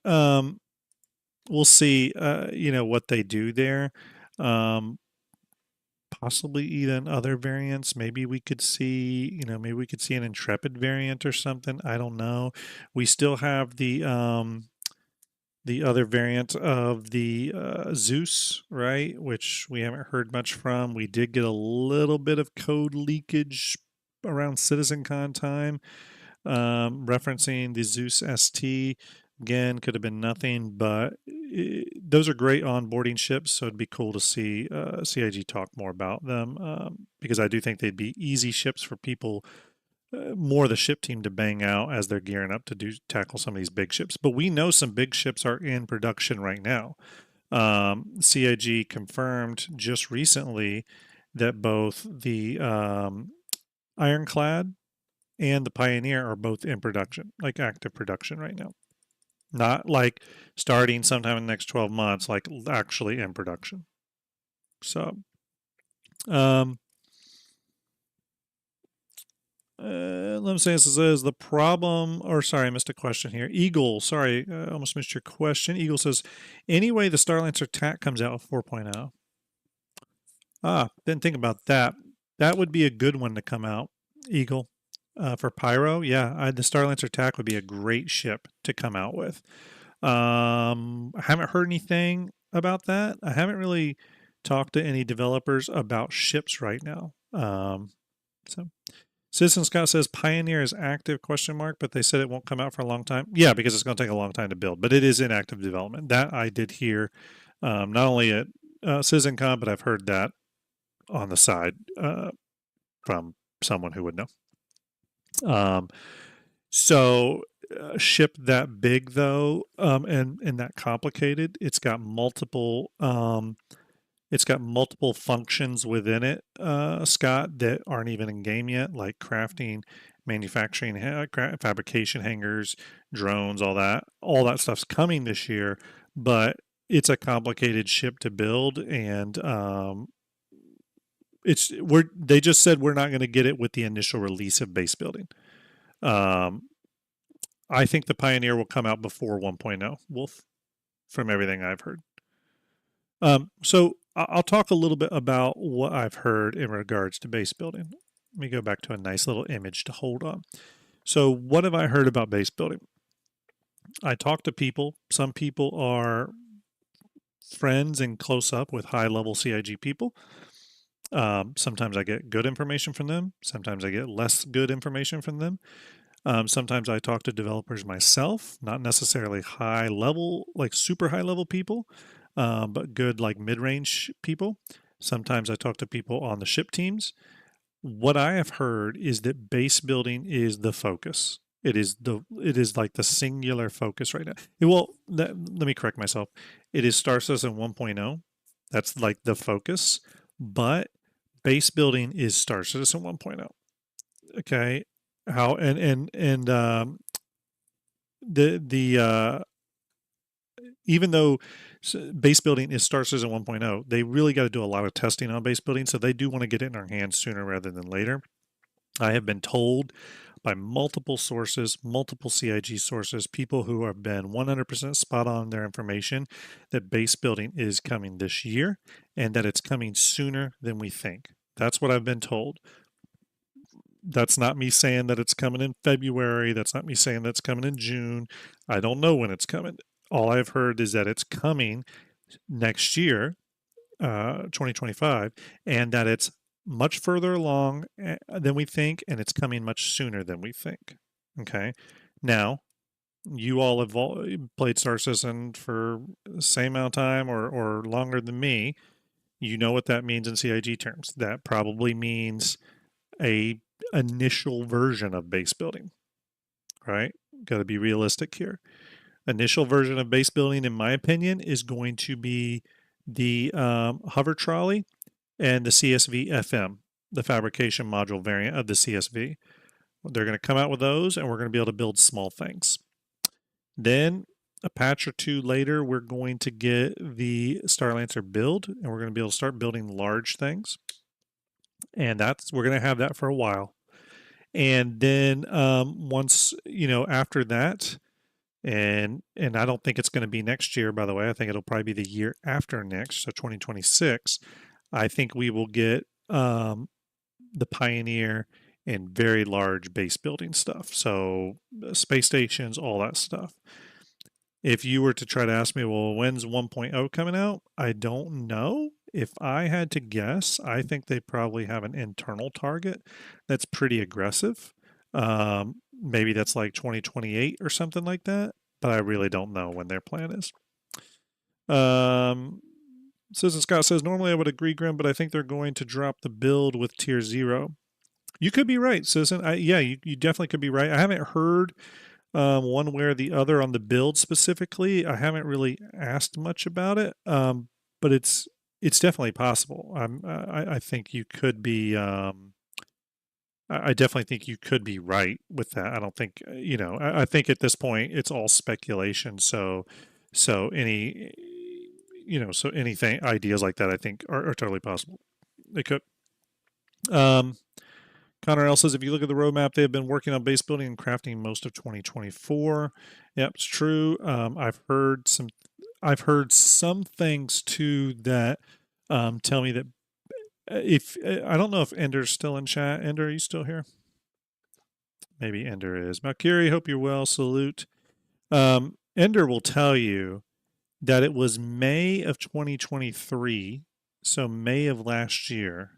We'll see. What they do there. Possibly even other variants. Maybe we could see, maybe we could see an Intrepid variant or something. I don't know. We still have the other variant of the Zeus, right? Which we haven't heard much from. We did get a little bit of code leakage around CitizenCon time, referencing the Zeus ST. Again, could have been nothing, but those are great onboarding ships. So it'd be cool to see CIG talk more about them, because I do think they'd be easy ships for people, more the ship team to bang out as they're gearing up to tackle some of these big ships. But we know some big ships are in production right now. CIG confirmed just recently that both the Ironclad and the Pioneer are both in production, like active production right now. Not like starting sometime in the next 12 months, like actually in production. So, let me say this is the problem, or sorry, I missed a question here. Eagle, sorry, I almost missed your question. Eagle says, anyway, the Starlancer TAC comes out with 4.0. Didn't think about that. That would be a good one to come out, Eagle. For Pyro, yeah, the Starlancer TAC would be a great ship to come out with. I haven't heard anything about that. I haven't really talked to any developers about ships right now. So Citizen Scott says Pioneer is active ? But they said it won't come out for a long time. Yeah, because it's going to take a long time to build, but it is in active development. That I did hear, not only at CitizenCon, but I've heard that on the side from someone who would know. So a ship that big though, and that complicated, it's got multiple functions within it, Scott, that aren't even in game yet, like crafting, manufacturing, fabrication hangars, drones, all that. All that stuff's coming this year, but it's a complicated ship to build, and they just said we're not going to get it with the initial release of base building. I think the Pioneer will come out before 1.0, Wolf, from everything I've heard. So I'll talk a little bit about what I've heard in regards to base building. Let me go back to a nice little image to hold on. So what have I heard about base building? I talk to people. Some people are friends and close up with high-level CIG people. Sometimes I get good information from them. Sometimes I get less good information from them. Sometimes I talk to developers myself, not necessarily high level, like super high level people, but good like mid-range people. Sometimes I talk to people on the ship teams. What I have heard is that base building is the focus. It is like the singular focus right now. Let me correct myself. It is Star Citizen 1.0. That's like the focus, but base building is Star Citizen 1.0. Okay, how and the even though base building is Star Citizen 1.0, they really got to do a lot of testing on base building, so they do want to get it in our hands sooner rather than later. I have been told by multiple sources, multiple CIG sources, people who have been 100% spot on their information, that base building is coming this year and that it's coming sooner than we think. That's what I've been told. That's not me saying that it's coming in February. That's not me saying that's coming in June. I don't know when it's coming. All I've heard is that it's coming next year, 2025, and that it's much further along than we think, and it's coming much sooner than we think. Okay. Now, you all have played Star Citizen for the same amount of time or longer than me. You know what that means in CIG terms. That probably means a initial version of base building, right? Got to be realistic here. Initial version of base building, in my opinion, is going to be the hover trolley and the CSV FM, the fabrication module variant of the CSV. They're going to come out with those, and we're going to be able to build small things. Then a patch or two later, we're going to get the Starlancer build, and we're going to be able to start building large things. And we're going to have that for a while. And then once, after that, and I don't think it's going to be next year, by the way. I think it'll probably be the year after next, so 2026. I think we will get the Pioneer and very large base building stuff. So space stations, all that stuff. If you were to try to ask me, well, when's 1.0 coming out? I don't know. If I had to guess, I think they probably have an internal target that's pretty aggressive. Maybe that's like 2028 or something like that, but I really don't know when their plan is. Citizen Scott says, normally I would agree, Grim, but I think they're going to drop the build with tier 0. You could be right, Citizen. You definitely could be right. I haven't heard one way or the other on the build specifically. I haven't really asked much about it, but it's definitely possible. I think you could be. I definitely think you could be right with that. I don't think I think at this point it's all speculation. So any so anything ideas like that I think are totally possible. They could. Connor L says, if you look at the roadmap, they have been working on base building and crafting most of 2024. Yep, it's true. I've heard some things too that tell me that if I don't know if Ender's still in chat. Ender, are you still here? Maybe Ender is. Malkiri, hope you're well. Salute. Ender will tell you that it was May of 2023, so May of last year,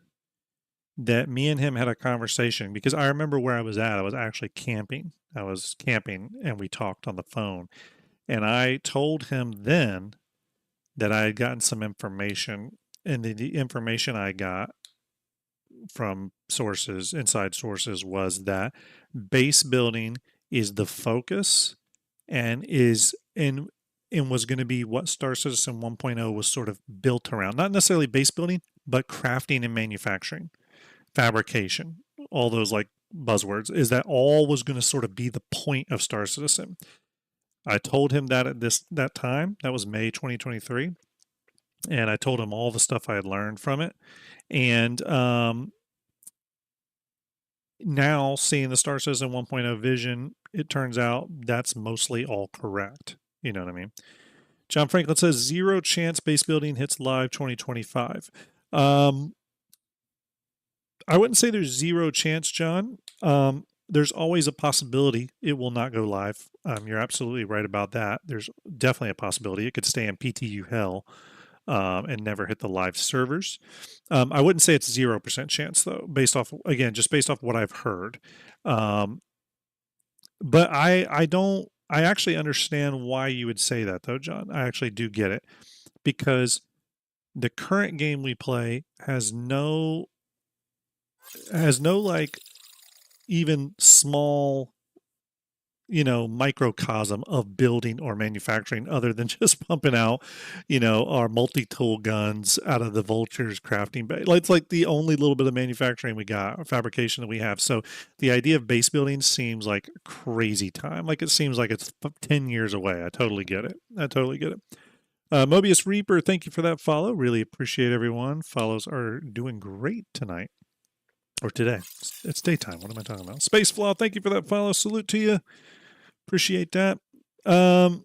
that me and him had a conversation, because I remember where I was at. I was actually camping. I was camping and we talked on the phone. And I told him then that I had gotten some information, and the information I got from sources, inside sources, was that base building is the focus and was going to be what Star Citizen 1.0 was sort of built around. Not necessarily base building, but crafting and manufacturing. Fabrication, all those like buzzwords, is that all was going to sort of be the point of Star Citizen. I told him that at that time, that was May 2023, and I told him all the stuff I had learned from it. And now seeing the Star Citizen 1.0 vision, it turns out that's mostly all correct. You know what I mean? John Franklin says 0 chance base building hits live 2025. I wouldn't say there's 0 chance, John. There's always a possibility it will not go live. You're absolutely right about that. There's definitely a possibility it could stay in PTU hell and never hit the live servers. I wouldn't say it's 0% chance though, based off what I've heard. But I actually understand why you would say that though, John. I actually do get it, because the current game we play has no like even small microcosm of building or manufacturing, other than just pumping out our multi-tool guns out of the Vulture's crafting bay. It's like the only little bit of manufacturing we got, fabrication that we have. So the idea of base building seems like crazy time. Like it seems like it's 10 years away. I totally get it. Mobius Reaper, thank you for that follow. Really appreciate everyone. Follows are doing great tonight. Or today. It's daytime. What am I talking about? Space Flaw, thank you for that follow. Salute to you. Appreciate that. But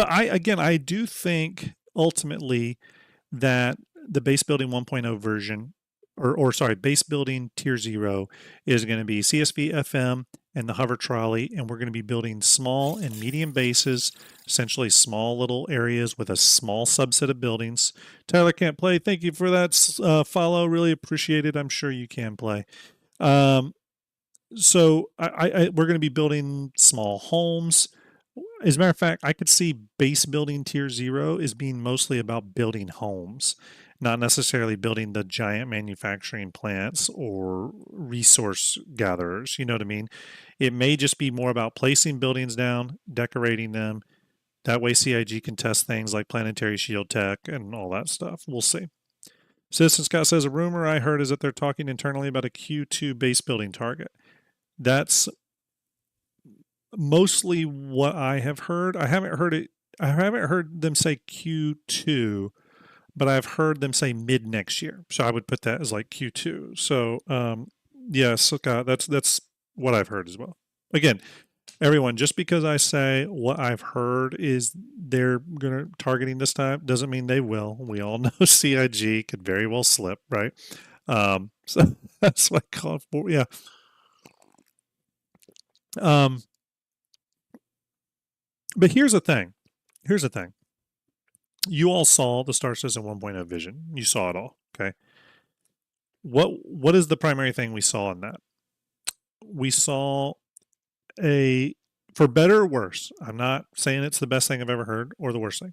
I do think ultimately that the base building 1.0 version, or sorry, base building tier 0 is going to be CSV FM and the hover trolley, and we're going to be building small and medium bases, essentially small little areas with a small subset of buildings. Tyler can't play. Thank you for that follow. Really appreciate it. I'm sure you can play. So we're going to be building small homes. As a matter of fact, I could see base building tier 0 as being mostly about building homes, not necessarily building the giant manufacturing plants or resource gatherers. You know what I mean? It may just be more about placing buildings down, decorating them. That way, CIG can test things like planetary shield tech and all that stuff. We'll see. Citizen Scott says a rumor I heard is that they're talking internally about a Q2 base building target. That's mostly what I have heard. I haven't heard them say Q2, but I've heard them say mid next year. So I would put that as like Q2. So yes, that's what I've heard as well. Again, everyone, just because I say what I've heard is they're gonna targeting this time doesn't mean they will. We all know CIG could very well slip, right? So that's what I call it for. Yeah. But here's the thing. You all saw the Star Citizen 1.0 vision. You saw it all. Okay. What is the primary thing we saw in that? We saw for better or worse. I'm not saying it's the best thing I've ever heard or the worst thing.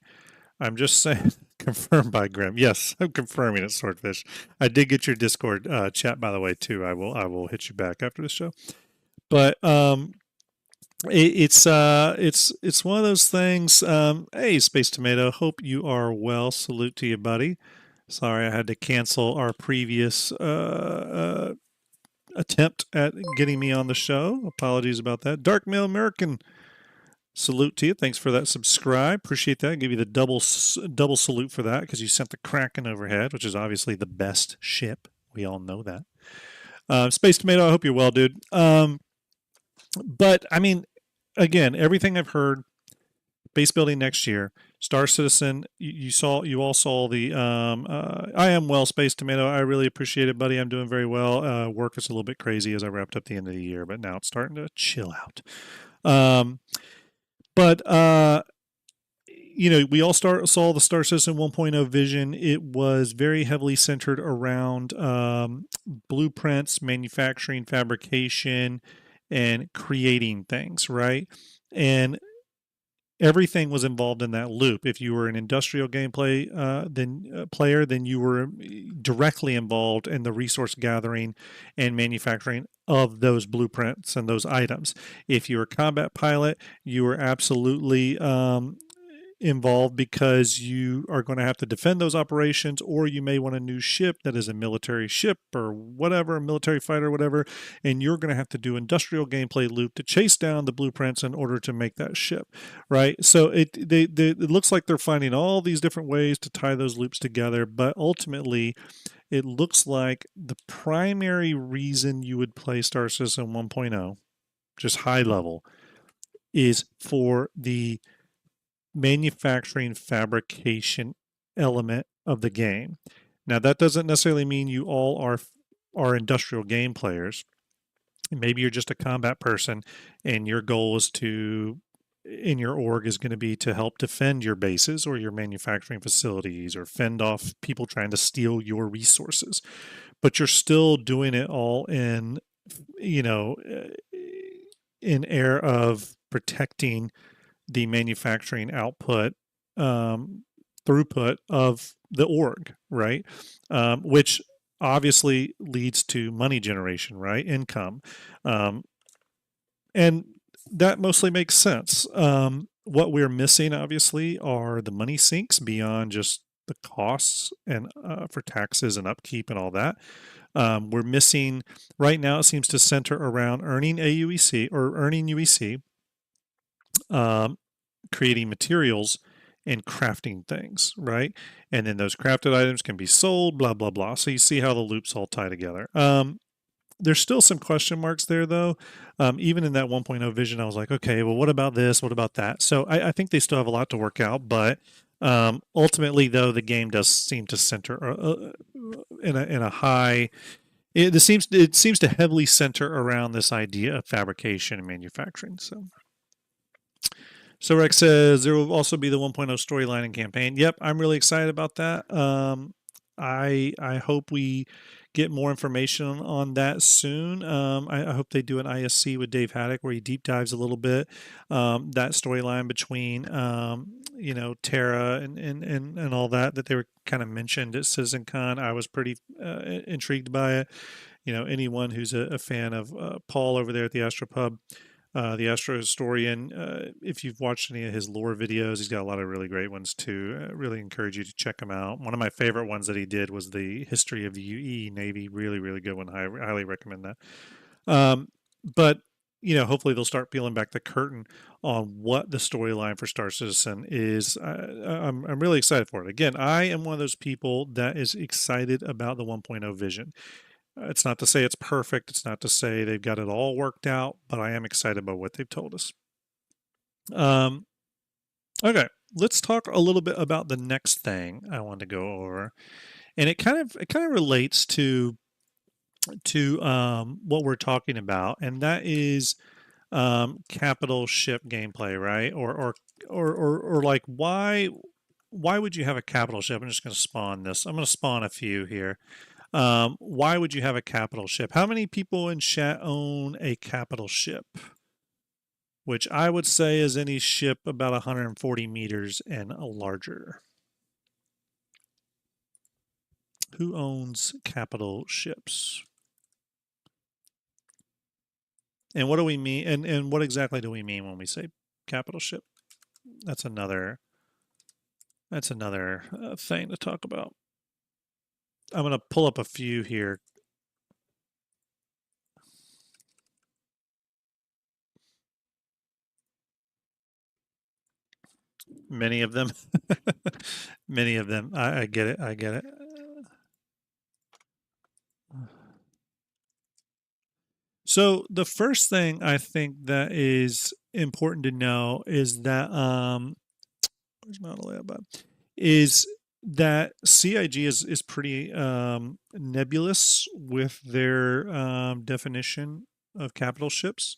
I'm just saying, confirmed by Grim. Yes, I'm confirming it, Swordfish. I did get your Discord chat, by the way, too. I will hit you back after the show. But it's one of those things. Hey, Space Tomato, hope you are well. Salute to you, buddy. Sorry, I had to cancel our previous attempt at getting me on the show. Apologies about that. Dark Mail American, salute to you. Thanks for that subscribe. Appreciate that. Give you the double salute for that because you sent the Kraken overhead, which is obviously the best ship. We all know that. Space Tomato, I hope you're well, dude. But I mean, again, everything I've heard, base building next year. Star Citizen, you all saw the. I am well, Space Tomato. I really appreciate it, buddy. I'm doing very well. Work is a little bit crazy as I wrapped up the end of the year, but now it's starting to chill out. We all saw the Star Citizen 1.0 vision. It was very heavily centered around blueprints, manufacturing, fabrication, and creating things, right? And everything was involved in that loop. If you were an industrial gameplay player, then you were directly involved in the resource gathering and manufacturing of those blueprints and those items. If you were a combat pilot, you were absolutely involved because you are going to have to defend those operations, or you may want a new ship that is a military ship or whatever, a military fighter, whatever, and you're going to have to do industrial gameplay loop to chase down the blueprints in order to make that ship, right? So it looks like they're finding all these different ways to tie those loops together, but ultimately it looks like the primary reason you would play Star Citizen 1.0, just high level, is for the manufacturing fabrication element of the game. Now, that doesn't necessarily mean you all are industrial game players. Maybe you're just a combat person and your goal is in your org is going to be to help defend your bases or your manufacturing facilities or fend off people trying to steal your resources. But you're still doing it all in air of protecting the manufacturing output throughput of the org, right? Which obviously leads to money generation, right? Income. And that mostly makes sense. What we're missing, obviously, are the money sinks beyond just the costs and for taxes and upkeep and all that. We're missing, right now, it seems to center around earning AUEC or earning UEC, creating materials and crafting things, right? And then those crafted items can be sold, blah, blah, blah. So you see how the loops all tie together. There's still some question marks there, though. Even in that 1.0 vision, I was like, okay, well, what about this? What about that? So I think they still have a lot to work out, but ultimately, though, the game does seem to center in a high. It seems to heavily center around this idea of fabrication and manufacturing. So Rex says there will also be the 1.0 storyline and campaign. Yep, I'm really excited about that. I hope we get more information on that soon. I hope they do an ISC with Dave Haddock where he deep dives a little bit that storyline between Terra and all that they were kind of mentioned at CitizenCon. I was pretty intrigued by it. Anyone who's a fan of Paul over there at the Astropub, the Astro Historian. If you've watched any of his lore videos, he's got a lot of really great ones too. Really encourage you to check him out. One of my favorite ones that he did was the history of the UE Navy. Really, really good one. Highly recommend that. But hopefully they'll start peeling back the curtain on what the storyline for Star Citizen is. I'm really excited for it. Again, I am one of those people that is excited about the 1.0 vision. It's not to say it's perfect. It's not to say they've got it all worked out, but I am excited about what they've told us. Okay, let's talk a little bit about the next thing I want to go over, and it kind of relates to what we're talking about, and that is capital ship gameplay, right? Or like why would you have a capital ship? I'm just going to spawn this. I'm going to spawn a few here. Why would you have a capital ship? How many people in chat own a capital ship? Which I would say is any ship about 140 meters and larger. Who owns capital ships? And what do we mean? And what exactly do we mean when we say capital ship? That's another thing to talk about. I'm going to pull up a few here. Many of them. Many of them. I get it. I get it. So the first thing I think that is important to know is that where's my layout button? Is that CIG is pretty nebulous with their definition of capital ships.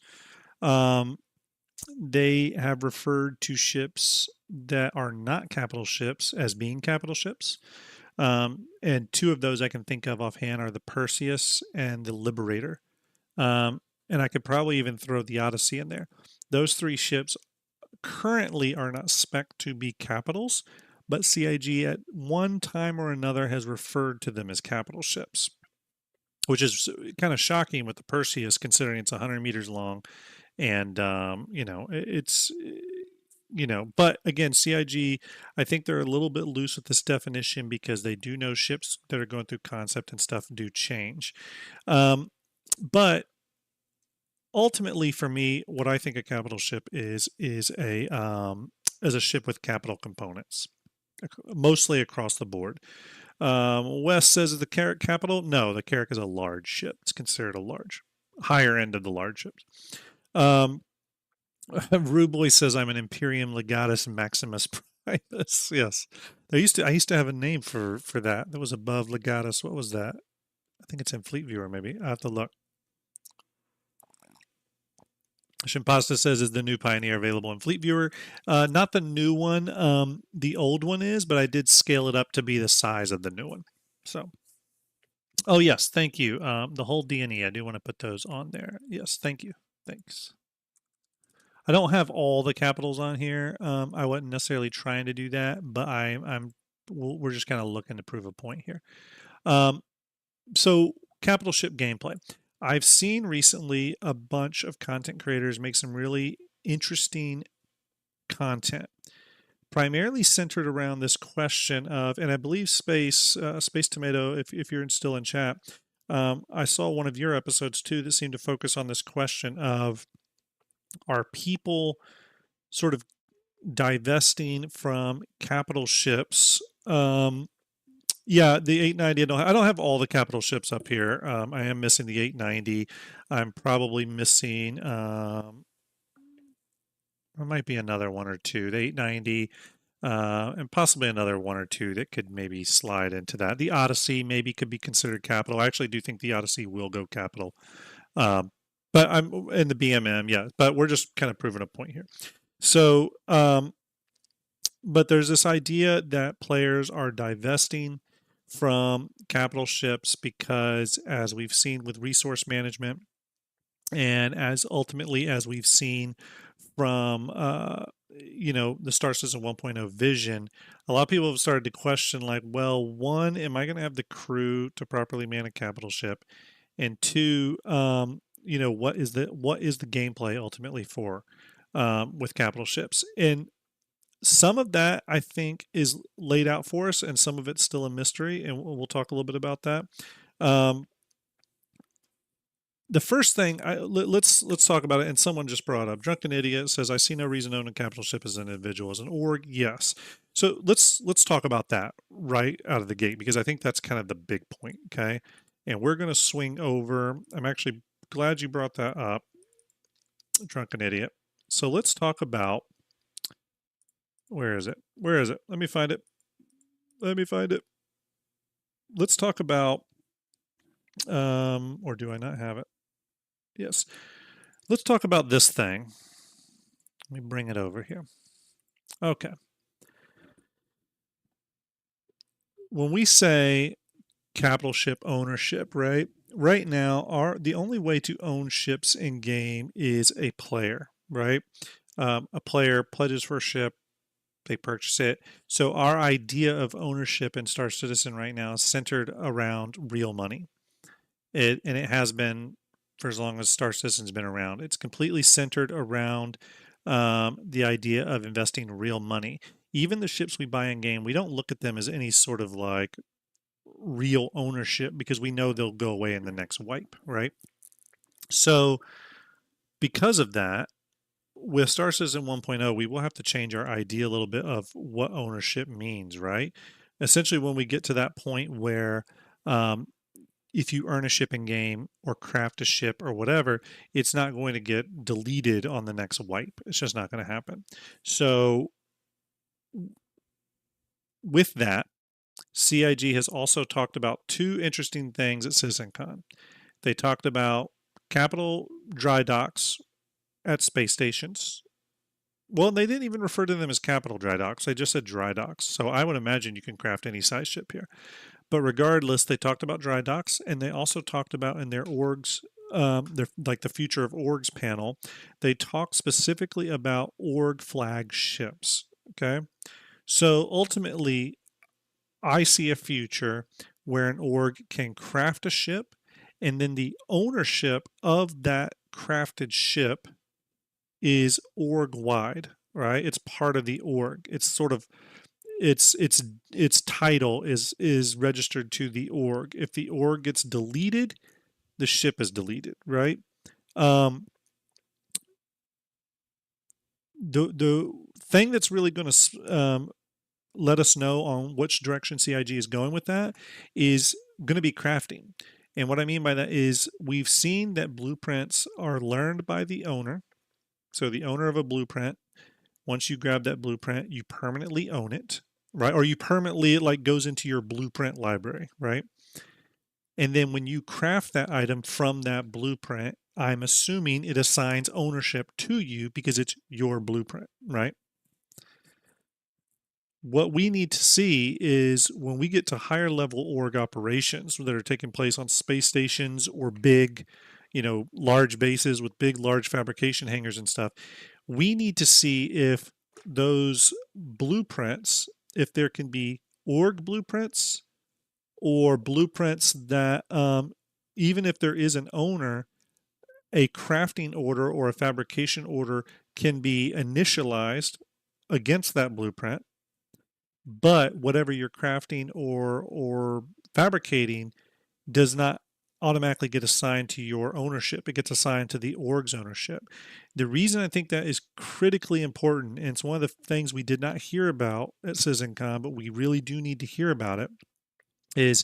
They have referred to ships that are not capital ships as being capital ships. And two of those I can think of offhand are the Perseus and the Liberator. And I could probably even throw the Odyssey in there. Those three ships currently are not spec'd to be capitals, but CIG at one time or another has referred to them as capital ships, which is kind of shocking with the Perseus, considering it's 100 meters long. And, it's, but again, CIG, I think they're a little bit loose with this definition because they do know ships that are going through concept and stuff do change. But ultimately, for me, what I think a capital ship is a ship with capital components, mostly across the board. Wes says is the Carrack capital? No, the Carrack is a large ship. It's considered a higher end of the large ships. Rude Boy says I'm an Imperium Legatus Maximus Primus. Yes, I used to have a name for that. That was above Legatus. What was that? I think it's in Fleet Viewer. Maybe I have to look. Shimpasta says is the new Pioneer available in Fleet Viewer? Not the new one. The old one is, but I did scale it up to be the size of the new one. So, oh yes, thank you. The whole D&E, I do want to put those on there. Yes, thank you. Thanks. I don't have all the capitals on here. I wasn't necessarily trying to do that, but we're just kind of looking to prove a point here. So capital ship gameplay. I've seen recently a bunch of content creators make some really interesting content, primarily centered around this question of, and I believe Space Tomato, if you're still in chat, I saw one of your episodes too that seemed to focus on this question of, are people sort of divesting from capital ships. Yeah, the 890. I don't have all the capital ships up here. I am missing the 890. I'm probably missing. There might be another one or two. The 890, and possibly another one or two that could maybe slide into that. The Odyssey maybe could be considered capital. I actually do think the Odyssey will go capital. Um, but I'm in the BMM, yeah. But we're just kind of proving a point here. So, but there's this idea that players are divesting from capital ships because, as we've seen with resource management, and as ultimately as we've seen from the Star System 1.0 vision, a lot of people have started to question, like, well, one, am I going to have the crew to properly man a capital ship, and two, what is the gameplay ultimately for with capital ships? And some of that I think is laid out for us, and some of it's still a mystery, and we'll talk a little bit about that. The first thing, let's talk about it. And someone just brought up, Drunken Idiot says, "I see no reason to own a capital ship as an individual, as an org." Yes, so let's talk about that right out of the gate, because I think that's kind of the big point. Okay, and we're going to swing over. I'm actually glad you brought that up, Drunken Idiot. So let's talk about, where is it? Where is it? Let me find it. Let me find it. Let's talk about, or do I not have it? Yes. Let's talk about this thing. Let me bring it over here. Okay. When we say capital ship ownership, right? Right now, the only way to own ships in game is a player, right? A player pledges for a ship, they purchase it. So our idea of ownership in Star Citizen right now is centered around real money. And it has been for as long as Star Citizen's been around. It's completely centered around the idea of investing real money. Even the ships we buy in game, we don't look at them as any sort of like real ownership, because we know they'll go away in the next wipe, right? So because of that, with Star Citizen 1.0, we will have to change our idea a little bit of what ownership means, right? Essentially, when we get to that point where if you earn a ship in game or craft a ship or whatever, it's not going to get deleted on the next wipe. It's just not going to happen. So with that, CIG has also talked about two interesting things at CitizenCon. They talked about capital dry docks at space stations. Well, they didn't even refer to them as capital dry docks. They just said dry docks. So I would imagine you can craft any size ship here. But regardless, they talked about dry docks, and they also talked about in their orgs, like the future of orgs panel, they talked specifically about org flag ships. Okay. So ultimately, I see a future where an org can craft a ship, and then the ownership of that crafted ship is org wide, right? It's part of the org. It's sort of its title is registered to the org. If the org gets deleted, the ship is deleted, right? The thing that's really going to let us know on which direction CIG is going with that is going to be crafting. And what I mean by that is we've seen that blueprints are learned by the owner. So the owner of a blueprint, once you grab that blueprint, you permanently own it, right? Or you permanently, it like goes into your blueprint library, right? And then when you craft that item from that blueprint, I'm assuming it assigns ownership to you because it's your blueprint, right? What we need to see is when we get to higher level org operations that are taking place on space stations or big, large bases with big, large fabrication hangars and stuff, we need to see if those blueprints, if there can be org blueprints or blueprints that, even if there is an owner, a crafting order or a fabrication order can be initialized against that blueprint, but whatever you're crafting or fabricating does not automatically get assigned to your ownership. It gets assigned to the org's ownership. The reason I think that is critically important, and it's one of the things we did not hear about at CitizenCon, but we really do need to hear about it, is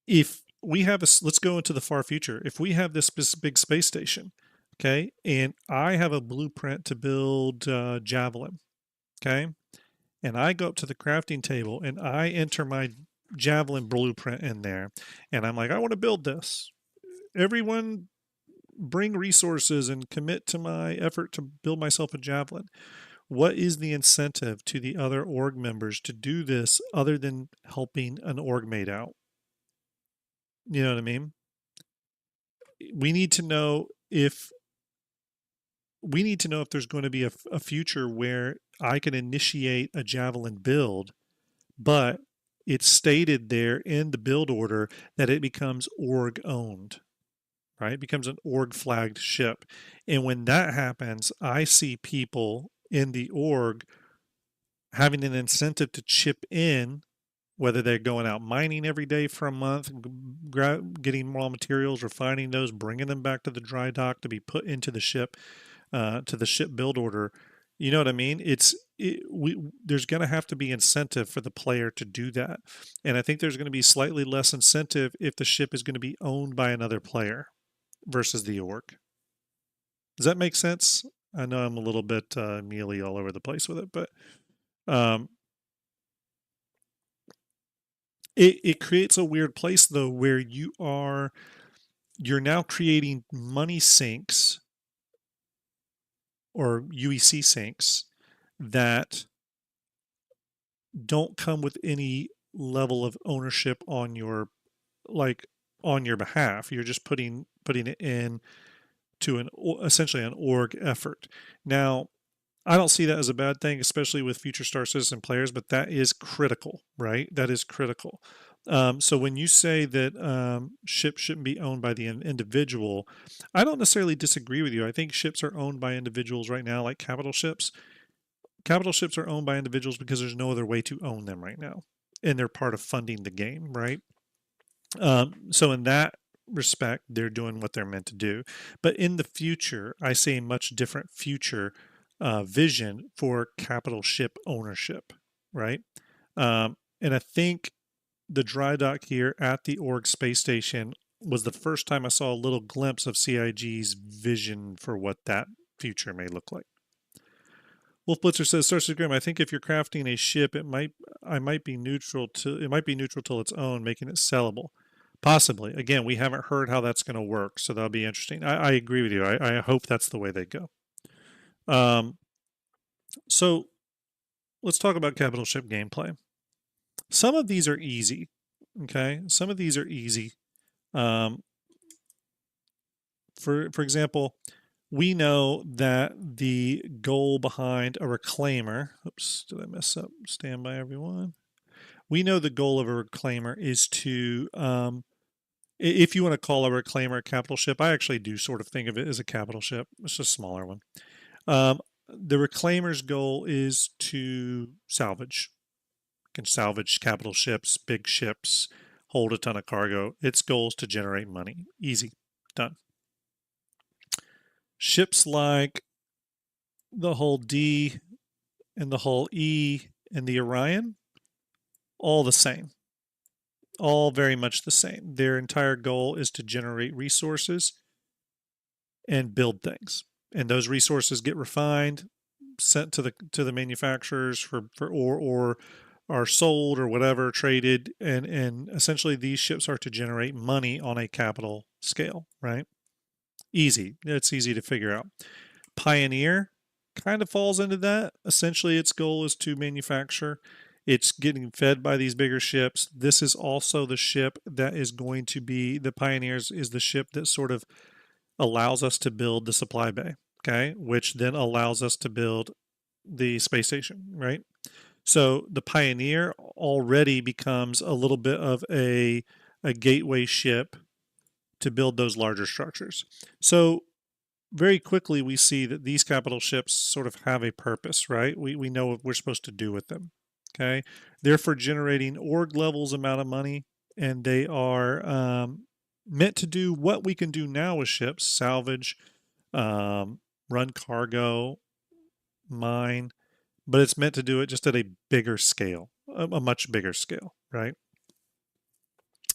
if we have let's go into the far future. If we have this big space station, okay, and I have a blueprint to build Javelin, okay, and I go up to the crafting table and I enter my Javelin blueprint in there, and I'm like, I want to build this. Everyone bring resources and commit to my effort to build myself a Javelin. What is the incentive to the other org members to do this other than helping an org mate out? You know what I mean? We need to know if there's going to be a future where I can initiate a Javelin build, but it's stated there in the build order that it becomes org owned, right? It becomes an org flagged ship. And when that happens, I see people in the org having an incentive to chip in, whether they're going out mining every day for a month, getting raw materials, refining those, bringing them back to the dry dock to be put into the ship, to the ship build order. You know what I mean? There's going to have to be incentive for the player to do that. And I think there's going to be slightly less incentive if the ship is going to be owned by another player versus the org. Does that make sense? I know I'm a little bit mealy all over the place with it, but it creates a weird place though, where you're now creating money sinks or UEC sinks that don't come with any level of ownership on your behalf. You're just putting it in to essentially an org effort. Now, I don't see that as a bad thing, especially with future Star Citizen players, but that is critical, right? That is critical. So when you say that ships shouldn't be owned by the individual, I don't necessarily disagree with you. I think ships are owned by individuals right now, like capital ships. Capital ships are owned by individuals because there's no other way to own them right now, and they're part of funding the game, right? So in that respect, they're doing what they're meant to do. But in the future, I see a much different future vision for capital ship ownership, right? And I think the dry dock here at the org space station was the first time I saw a little glimpse of CIG's vision for what that future may look like. Wolf Blitzer says, Star Grim, I think if you're crafting a ship, it might be neutral till it's own, making it sellable. Possibly. Again, we haven't heard how that's going to work, so that'll be interesting. I agree with you. I hope that's the way they go. So let's talk about capital ship gameplay. Some of these are easy. Okay, some of these are easy. For example, we know that the goal behind a reclaimer. Oops, did I mess up? Stand by, everyone. We know the goal of a reclaimer is to, if you want to call a reclaimer a capital ship, I actually do sort of think of it as a capital ship. It's just a smaller one. The reclaimer's goal is to salvage. Can salvage capital ships, big ships, hold a ton of cargo. Its goal is to generate money. Easy. Done. Ships like the hull D and the hull E and the Orion, all the same. All very much the same. Their entire goal is to generate resources and build things. And those resources get refined, sent to the manufacturers or are sold or whatever, traded, and essentially these ships are to generate money on a capital scale, right? Easy. It's easy to figure out. Pioneer kind of falls into that. Essentially, its goal is to manufacture. It's getting fed by these bigger ships. This is also the ship that is going to be, the Pioneers is the ship that sort of allows us to build the supply bay, okay? Which then allows us to build the space station, right? So the Pioneer already becomes a little bit of a gateway ship to build those larger structures. So very quickly we see that these capital ships sort of have a purpose, right? We know what we're supposed to do with them, okay? They're for generating org levels amount of money, and they are meant to do what we can do now with ships: salvage, run cargo, mine, but it's meant to do it just at a bigger scale, a much bigger scale, right?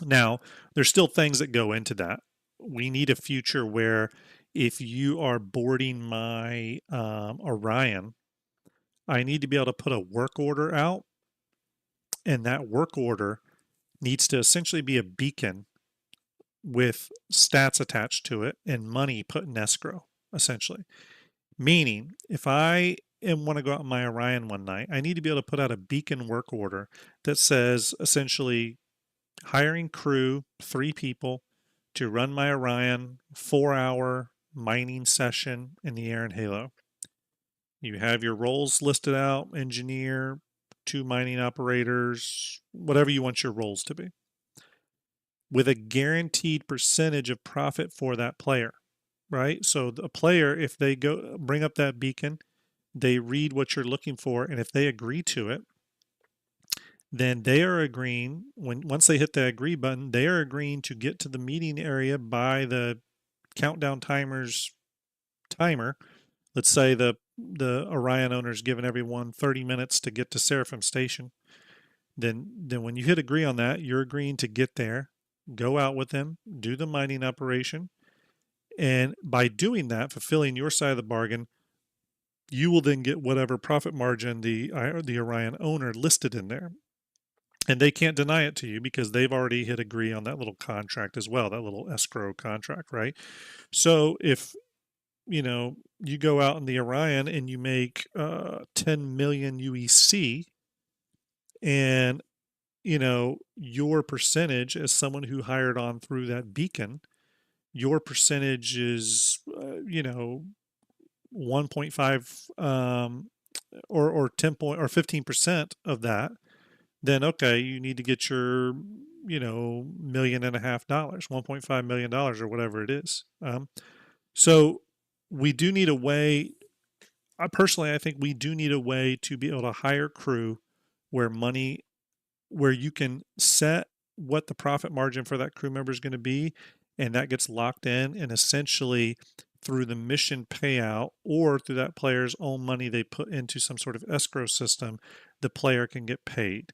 Now, there's still things that go into that. We need a future where if you are boarding my Orion, I need to be able to put a work order out, and that work order needs to essentially be a beacon with stats attached to it and money put in escrow, essentially. Meaning, if I want to go out on my Orion one night, I need to be able to put out a beacon work order that says essentially hiring crew, 3 people, to run my Orion 4-hour mining session in the Air and Halo. You have your roles listed out: engineer, 2 mining operators, whatever you want your roles to be, with a guaranteed percentage of profit for that player, right? So the player, if they go bring up that beacon, they read what you're looking for, and if they agree to it, then they are agreeing, once they hit the agree button, they are agreeing to get to the meeting area by the countdown timer. Let's say the Orion owner's given everyone 30 minutes to get to Seraphim Station. Then when you hit agree on that, you're agreeing to get there, go out with them, do the mining operation, and by doing that, fulfilling your side of the bargain, you will then get whatever profit margin the Orion owner listed in there. And they can't deny it to you because they've already hit agree on that little contract as well, that little escrow contract, right? So if you go out in the Orion and you make 10 million UEC, and your percentage as someone who hired on through that beacon, your percentage is 1.5 or 10 point or 15% of that, then okay, you need to get your $1.5 million, $1.5 million, or whatever it is. So we do need a way. Personally, I think we do need a way to be able to hire crew where you can set what the profit margin for that crew member is going to be, and that gets locked in, and essentially through the mission payout or through that player's own money they put into some sort of escrow system, the player can get paid.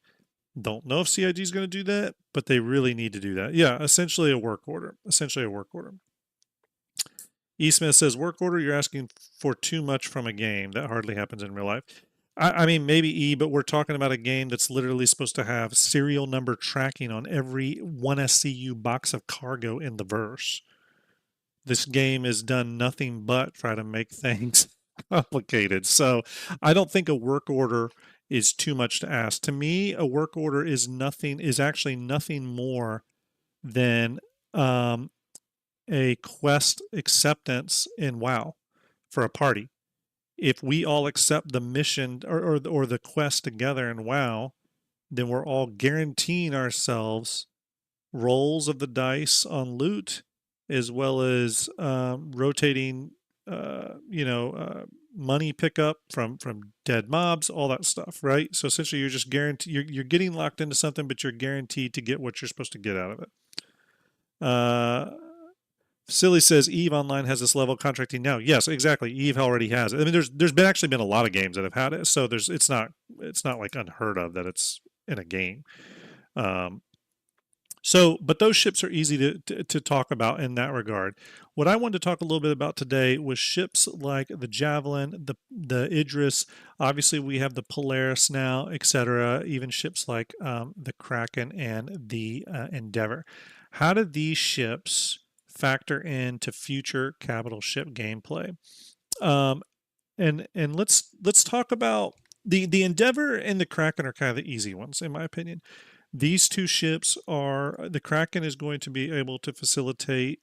Don't know if CIG is going to do that, but they really need to do that. Yeah, essentially a work order. E. Smith says, work order, you're asking for too much from a game. That hardly happens in real life. I mean, maybe E, but we're talking about a game that's literally supposed to have serial number tracking on every 1SCU box of cargo in the verse. This game has done nothing but try to make things complicated. So I don't think a work order is too much to ask. To me, a work order is actually nothing more than a quest acceptance in WoW for a party. If we all accept the mission or the quest together in WoW, then we're all guaranteeing ourselves rolls of the dice on loot, as well as rotating, money pickup from dead mobs, all that stuff, right? So essentially, you're just guaranteed you're getting locked into something, but you're guaranteed to get what you're supposed to get out of it. Silly says Eve Online has this level of contracting now. Yes, exactly. Eve already has it. I mean, there's been a lot of games that have had it, so it's not like unheard of that it's in a game. But those ships are easy to talk about in that regard. What I wanted to talk a little bit about today was ships like the Javelin, the Idris. Obviously, we have the Polaris now, etc. Even ships like the Kraken and the Endeavor. How do these ships factor into future capital ship gameplay? And let's talk about the Endeavor and the Kraken are kind of the easy ones, in my opinion. These two ships the Kraken is going to be able to facilitate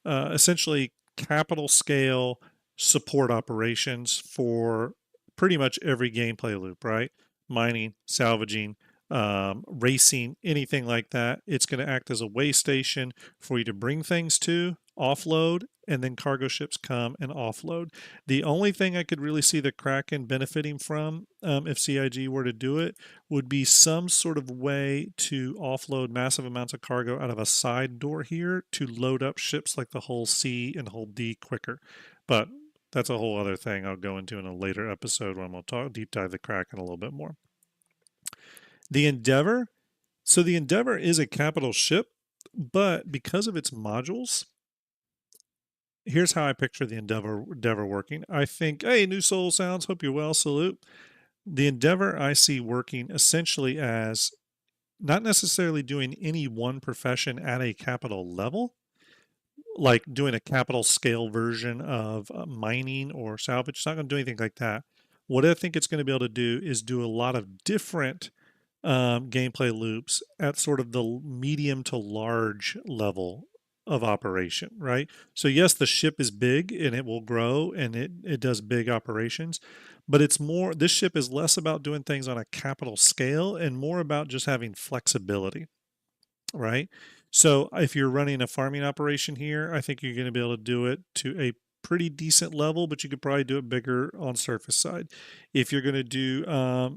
essentially capital scale support operations for pretty much every gameplay loop, right? Mining, salvaging, racing, anything like that. It's going to act as a way station for you to bring things to, offload, and then cargo ships come and offload. The only thing I could really see the Kraken benefiting from, if CIG were to do it, would be some sort of way to offload massive amounts of cargo out of a side door here to load up ships like the Hull C and Hull D quicker. But that's a whole other thing I'll go into in a later episode when we'll talk deep dive the Kraken a little bit more. The Endeavor. So the Endeavor is a capital ship, but because of its modules, here's how I picture the Endeavor working. I think, hey, New Soul Sounds, hope you're well, salute. The Endeavor I see working essentially as not necessarily doing any one profession at a capital level, like doing a capital scale version of mining or salvage. It's not going to do anything like that. What I think it's going to be able to do is do a lot of different gameplay loops at sort of the medium to large level of operation, right? So yes, the ship is big and it will grow and it does big operations, but it's more, this ship is less about doing things on a capital scale and more about just having flexibility, right? So if you're running a farming operation here, I think you're going to be able to do it to a pretty decent level, but you could probably do it bigger on surface side. If you're going to do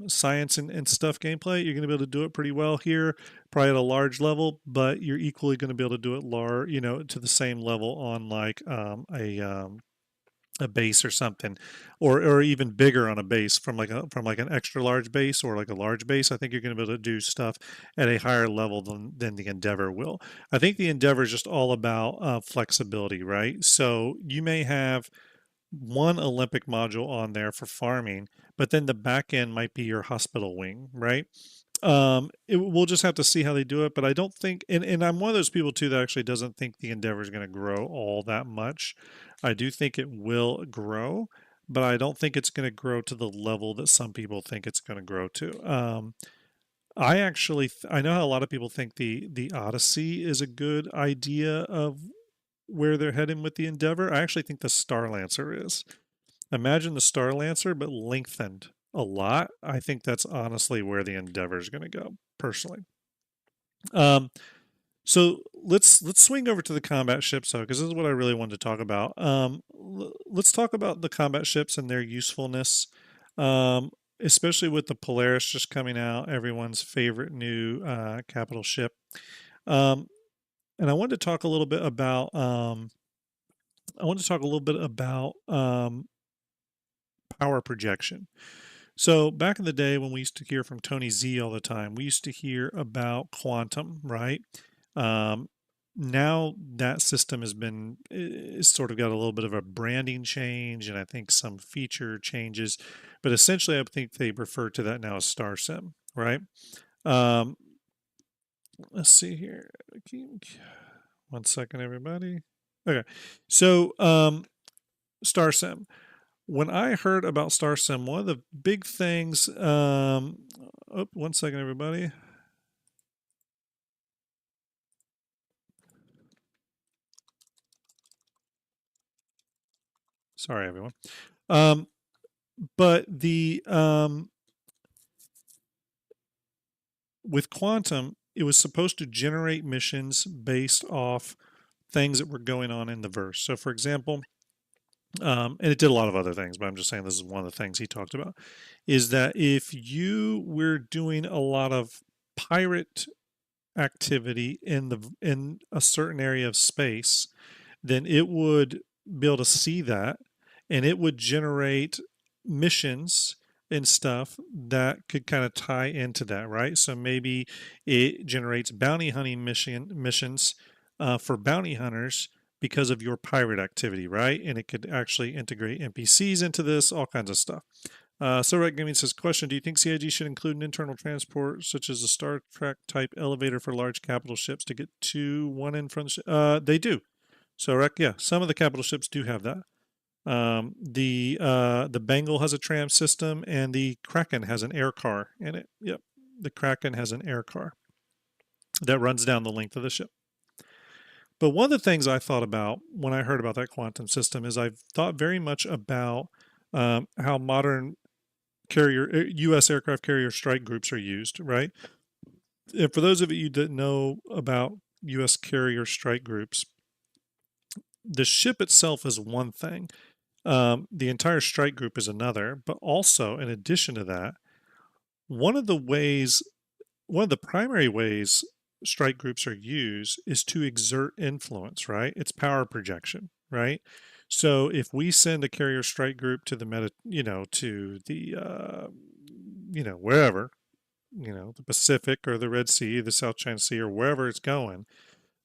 science and stuff gameplay, you're going to be able to do it pretty well here, probably at a large level, but you're equally going to be able to do it to the same level on like a base or something, or even bigger on a base from like an extra large base or like a large base. I think you're going to be able to do stuff at a higher level than the Endeavor will. I think the Endeavor is just all about flexibility, right? So you may have one Olympic module on there for farming, but then the back end might be your hospital wing, right? We'll just have to see how they do it, but I don't think, and I'm one of those people too that actually doesn't think the Endeavor is going to grow all that much. I do think it will grow, but I don't think it's going to grow to the level that some people think it's going to grow to. I know how a lot of people think the Odyssey is a good idea of where they're heading with the Endeavor. I actually think the Star Lancer is. Imagine the Star Lancer, but lengthened a lot. I think that's honestly where the Endeavor is going to go, personally. So let's swing over to the combat ships, though, because this is what I really wanted to talk about. Let's talk about the combat ships and their usefulness, especially with the Polaris just coming out, everyone's favorite new capital ship. And I wanted to talk a little bit about power projection. So back in the day when we used to hear from Tony Z all the time, we used to hear about quantum, right? Now that system it's sort of got a little bit of a branding change and I think some feature changes, but essentially I think they refer to that now as StarSim, right? Let's see here. One second, everybody. Okay. So StarSim. When I heard about StarSim, one of the big things, one second, everybody. Sorry, everyone. But with quantum, it was supposed to generate missions based off things that were going on in the verse. So, for example, and it did a lot of other things, but I'm just saying this is one of the things he talked about, is that if you were doing a lot of pirate activity in a certain area of space, then it would be able to see that and it would generate missions and stuff that could kind of tie into that, right? So maybe it generates bounty hunting missions for bounty hunters because of your pirate activity, right? And it could actually integrate NPCs into this, all kinds of stuff. Red Gaming says, question, do you think CIG should include an internal transport such as a Star Trek type elevator for large capital ships to get to one in front of they do. So yeah, some of the capital ships do have that. The Bengal has a tram system and the Kraken has an air car in it. Yep. The Kraken has an air car that runs down the length of the ship. But one of the things I thought about when I heard about that quantum system is I've thought very much about how modern U.S. aircraft carrier strike groups are used, right? And for those of you that know about U.S. carrier strike groups, the ship itself is one thing. The entire strike group is another, but also in addition to that, one of the ways, one of the primary ways strike groups are used is to exert influence, right? It's power projection, right? So if we send a carrier strike group to the to the wherever, the Pacific or the Red Sea, the South China Sea, or wherever it's going,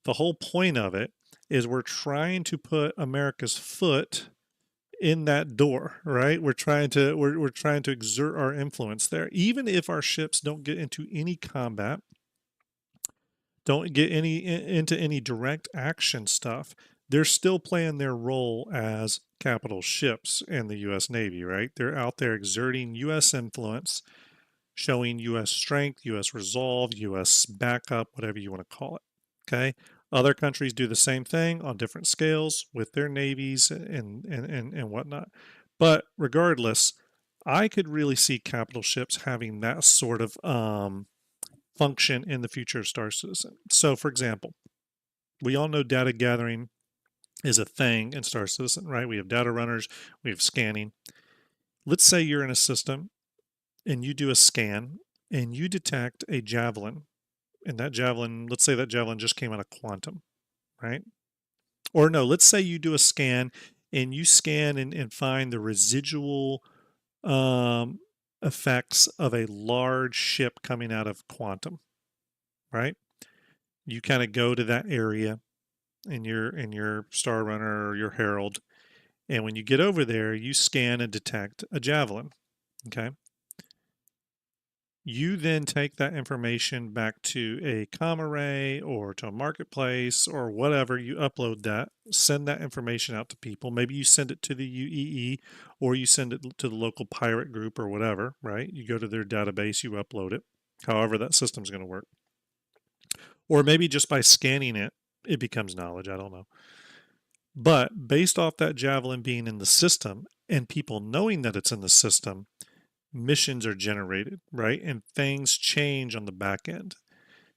the whole point of it is we're trying to put America's foot in that door, right? We're trying to exert our influence there. Even if our ships don't get into any combat, don't get into any direct action stuff, they're still playing their role as capital ships in the US Navy, right? They're out there exerting US influence, showing US strength, US resolve, US backup, whatever you want to call it. Okay. Other countries do the same thing on different scales with their navies and whatnot. But regardless, I could really see capital ships having that sort of function in the future of Star Citizen. So, for example, we all know data gathering is a thing in Star Citizen, right? We have data runners, we have scanning. Let's say you're in a system and you do a scan and you detect a javelin, and that javelin, let's say that javelin just came out of quantum, right? Or no, let's say you do a scan and you scan and find the residual um, effects of a large ship coming out of quantum, right? You kind of go to that area in your Star Runner or your Herald, and when you get over there, you scan and detect a javelin. Okay. You then take that information back to a comm array or to a marketplace or whatever. You upload that, send that information out to people. Maybe you send it to the UEE or you send it to the local pirate group or whatever, right? You go to their database, you upload it, however that system's going to work. Or maybe just by scanning it, it becomes knowledge. I don't know. But based off that javelin being in the system and people knowing that it's in the system, missions are generated, right? And things change on the back end,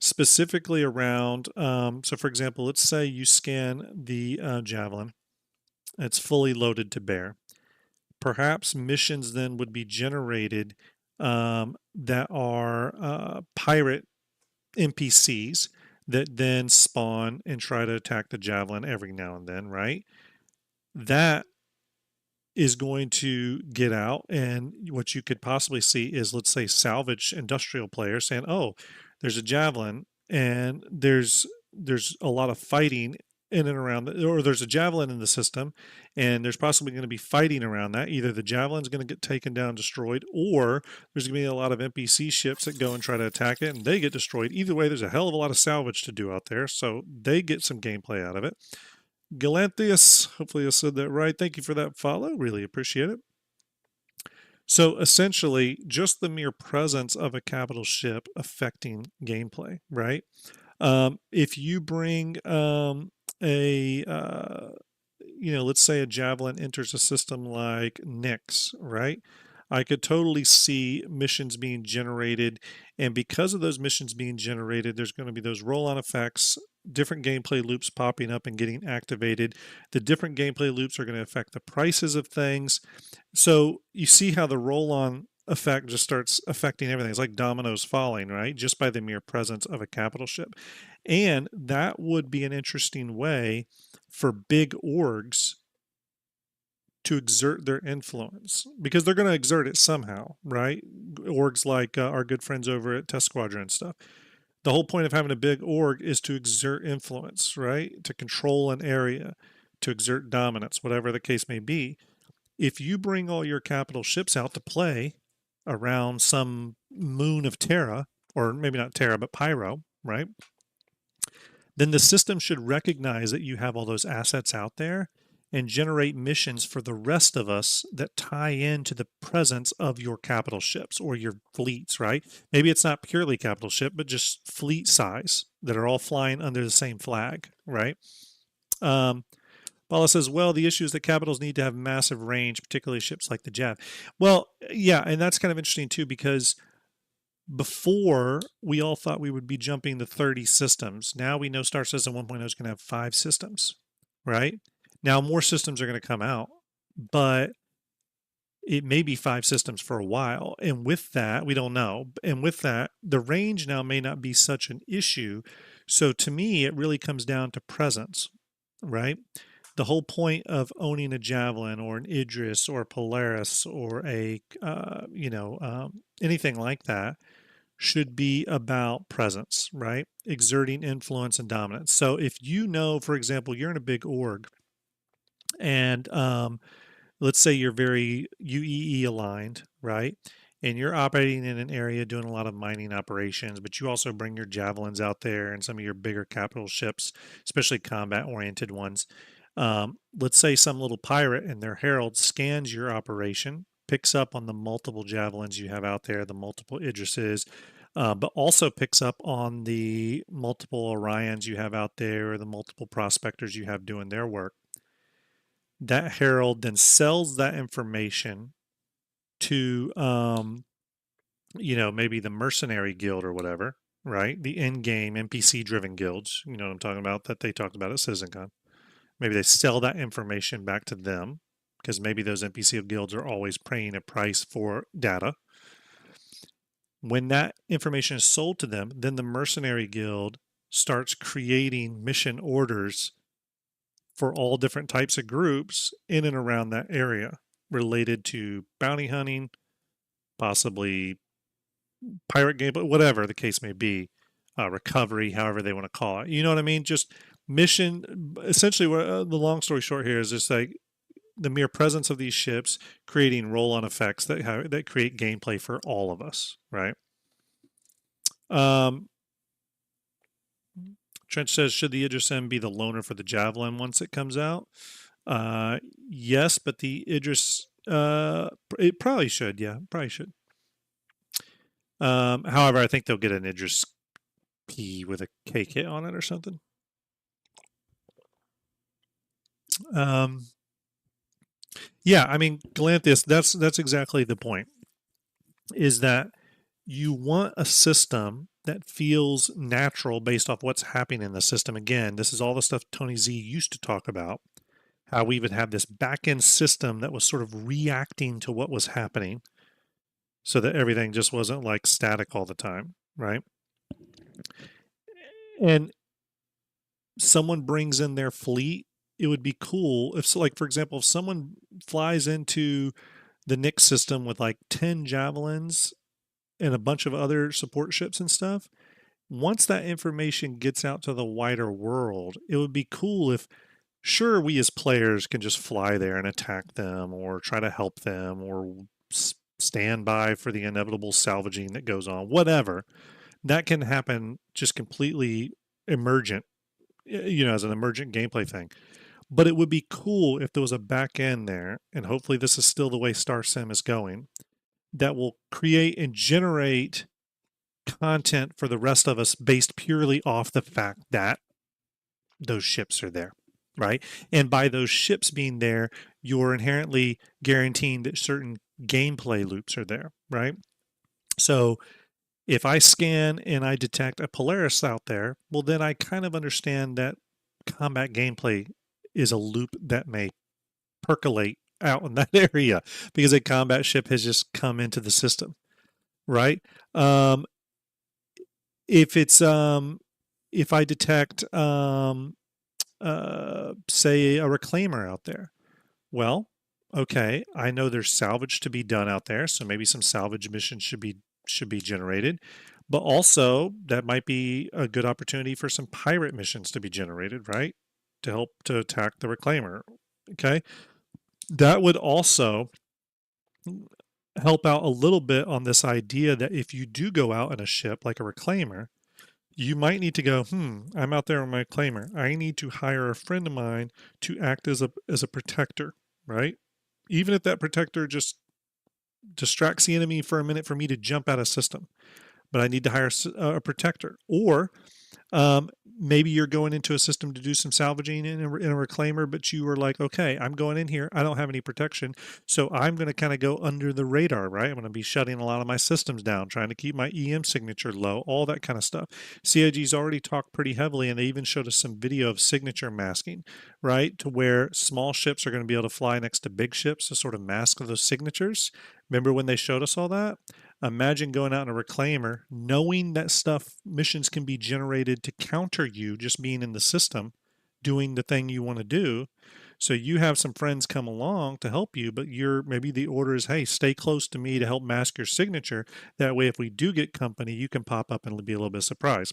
specifically around. So, for example, let's say you scan the javelin, it's fully loaded to bear. Perhaps missions then would be generated that are pirate NPCs that then spawn and try to attack the javelin every now and then, right? That is going to get out, and what you could possibly see is, let's say, salvage industrial players saying, oh, there's a javelin and there's a lot of fighting in and around or there's a javelin in the system and there's possibly going to be fighting around that. Either the javelin's going to get taken down, destroyed, or there's going to be a lot of NPC ships that go and try to attack it and they get destroyed. Either way, there's a hell of a lot of salvage to do out there, so they get some gameplay out of it. Galanthius, hopefully I said that right. Thank you for that follow. Really appreciate it. So essentially, just the mere presence of a capital ship affecting gameplay, right? If you bring let's say a javelin enters a system like Nyx, right? I could totally see missions being generated, and because of those missions being generated, there's going to be those roll-on effects, different gameplay loops popping up and getting activated. The different gameplay loops are going to affect the prices of things. So you see how the roll-on effect just starts affecting everything. It's like dominoes falling, right? Just by the mere presence of a capital ship. And that would be an interesting way for big orgs to exert their influence, because they're going to exert it somehow, right? Orgs like our good friends over at Test Squadron and stuff. The whole point of having a big org is to exert influence, right? To control an area, to exert dominance, whatever the case may be. If you bring all your capital ships out to play around some moon of Terra, or maybe not Terra, but Pyro, right? Then the system should recognize that you have all those assets out there and generate missions for the rest of us that tie into the presence of your capital ships or your fleets, right? Maybe it's not purely capital ship, but just fleet size that are all flying under the same flag, right? Paula says, well, the issue is that capitals need to have massive range, particularly ships like the Jav. Well, yeah, and that's kind of interesting too, because before we all thought we would be jumping to 30 systems. Now we know Star Citizen 1.0 is going to have 5 systems, right? Now, more systems are going to come out, but it may be 5 systems for a while. And with that, we don't know. And with that, the range now may not be such an issue. So to me, it really comes down to presence, right? The whole point of owning a Javelin or an Idris or a Polaris or a, anything like that should be about presence, right? Exerting influence and dominance. So if you know, for example, you're in a big org and let's say you're very UEE aligned, right? And you're operating in an area doing a lot of mining operations, but you also bring your javelins out there and some of your bigger capital ships, especially combat oriented ones. Let's say some little pirate and their herald scans your operation, picks up on the multiple javelins you have out there, the multiple Idrises, but also picks up on the multiple Orions you have out there or the multiple prospectors you have doing their work. That herald then sells that information to maybe the mercenary guild or whatever, right? The in-game NPC driven guilds, you know what I'm talking about, that they talked about at CitizenCon. Maybe they sell that information back to them because maybe those NPC guilds are always paying a price for data. When that information is sold to them, then the mercenary guild starts creating mission orders for all different types of groups in and around that area related to bounty hunting, possibly pirate game, but whatever the case may be, recovery, however they want to call it. You know what I mean? Just mission. Essentially, what the long story short here is just like the mere presence of these ships creating roll-on effects that create gameplay for all of us, right? Trench says, should the Idris M be the loaner for the Javelin once it comes out? Yes, but the Idris, it probably should. Yeah, probably should. However, I think they'll get an Idris P with a K kit on it or something. Yeah, I mean, Galanthus, that's exactly the point. Is that you want a system that feels natural based off what's happening in the system. Again, this is all the stuff Tony Z used to talk about, how we would have this back-end system that was sort of reacting to what was happening so that everything just wasn't like static all the time, right? And someone brings in their fleet, it would be cool if, so like, for example, if someone flies into the Nyx system with like 10 javelins and a bunch of other support ships and stuff, once that information gets out to the wider world, it would be cool if, sure, we as players can just fly there and attack them or try to help them or stand by for the inevitable salvaging that goes on, whatever. That can happen just completely emergent, as an emergent gameplay thing. But it would be cool if there was a back end there, and hopefully this is still the way Star Sim is going, that will create and generate content for the rest of us based purely off the fact that those ships are there, right? And by those ships being there, you're inherently guaranteeing that certain gameplay loops are there, right? So if I scan and I detect a Polaris out there, well, then I kind of understand that combat gameplay is a loop that may percolate out in that area because a combat ship has just come into the system, right? If it's if I detect say a reclaimer out there, well, okay, I know there's salvage to be done out there, so maybe some salvage missions should be generated, but also that might be a good opportunity for some pirate missions to be generated, right? To help to attack the reclaimer. Okay. That would also help out a little bit on this idea that if you do go out in a ship like a reclaimer, you might need to go, I'm out there on my reclaimer. I need to hire a friend of mine to act as a protector, right? Even if that protector just distracts the enemy for a minute for me to jump out of system, but I need to hire a protector. Or maybe you're going into a system to do some salvaging in a reclaimer, but you were like, okay, I'm going in here. I don't have any protection. So I'm going to kind of go under the radar, right? I'm going to be shutting a lot of my systems down, trying to keep my EM signature low, all that kind of stuff. CIG's already talked pretty heavily, and they even showed us some video of signature masking, right? To where small ships are going to be able to fly next to big ships to sort of mask those signatures. Remember when they showed us all that? Imagine going out in a reclaimer, knowing that missions can be generated to counter you just being in the system, doing the thing you want to do. So you have some friends come along to help you, but maybe the order is, hey, stay close to me to help mask your signature. That way, if we do get company, you can pop up and be a little bit surprised.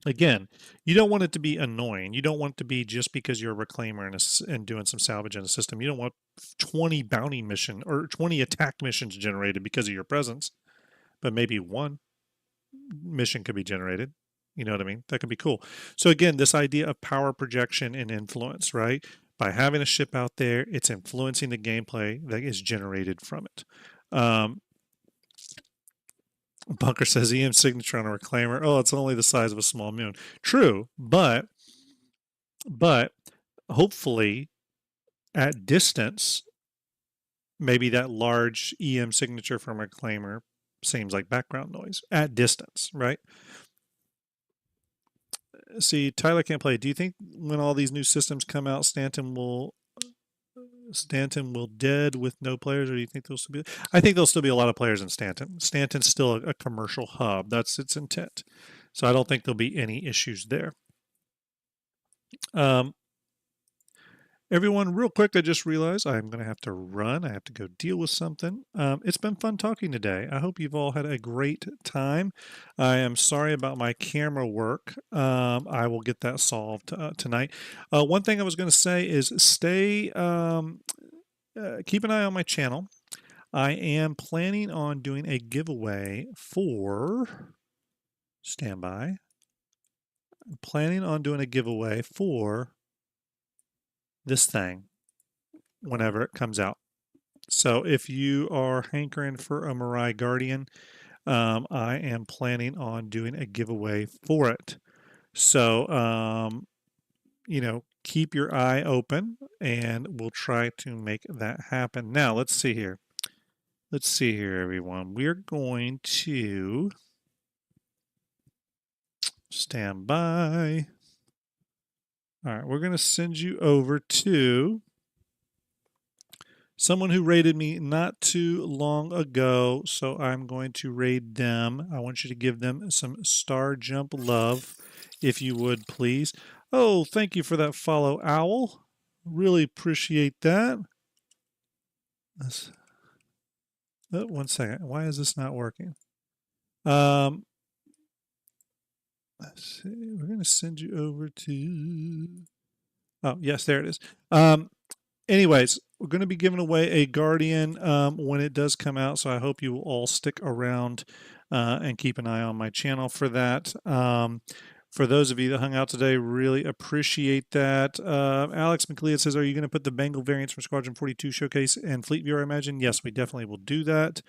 Again, you don't want it to be annoying. You don't want it to be just because you're a reclaimer and doing some salvage in a system. You don't want 20 bounty mission or 20 attack missions generated because of your presence, but maybe one mission could be generated. You know what I mean? That could be cool. So again, this idea of power projection and influence, right? By having a ship out there, it's influencing the gameplay that is generated from it. Bunker says EM signature on a reclaimer. Oh, it's only the size of a small moon. True, but hopefully at distance, maybe that large EM signature from a reclaimer seems like background noise at distance, right? See, Tyler can't play. Do you think when all these new systems come out, Stanton will dead with no players, or do you think there'll still be? I think there'll still be a lot of players in Stanton. Stanton's still a commercial hub. That's its intent. So I don't think there'll be any issues there. Everyone, real quick, I just realized I'm going to have to run. I have to go deal with something. It's been fun talking today. I hope you've all had a great time. I am sorry about my camera work. I will get that solved tonight. One thing I was going to say is keep an eye on my channel. I am planning on doing a giveaway for, stand by. I'm planning on doing a giveaway for this thing whenever it comes out. So if you are hankering for a Mirai Guardian, I am planning on doing a giveaway for it. So, keep your eye open and we'll try to make that happen. Now, let's see here. Let's see here, everyone. We're going to stand by. All right, we're going to send you over to someone who rated me not too long ago, so I'm going to raid them. I want you to give them some Starjump love, if you would, please. Oh, thank you for that follow, Owl. Really appreciate that. One second. Why is this not working? Let's see. We're going to send you over to... Oh, yes, there it is. Anyways, we're going to be giving away a Guardian when it does come out, so I hope you will all stick around and keep an eye on my channel for that. For those of you that hung out today, really appreciate that. Alex McLeod says, are you going to put the Bengal variants from Squadron 42 showcase and Fleet Viewer, I imagine? Yes, we definitely will do that.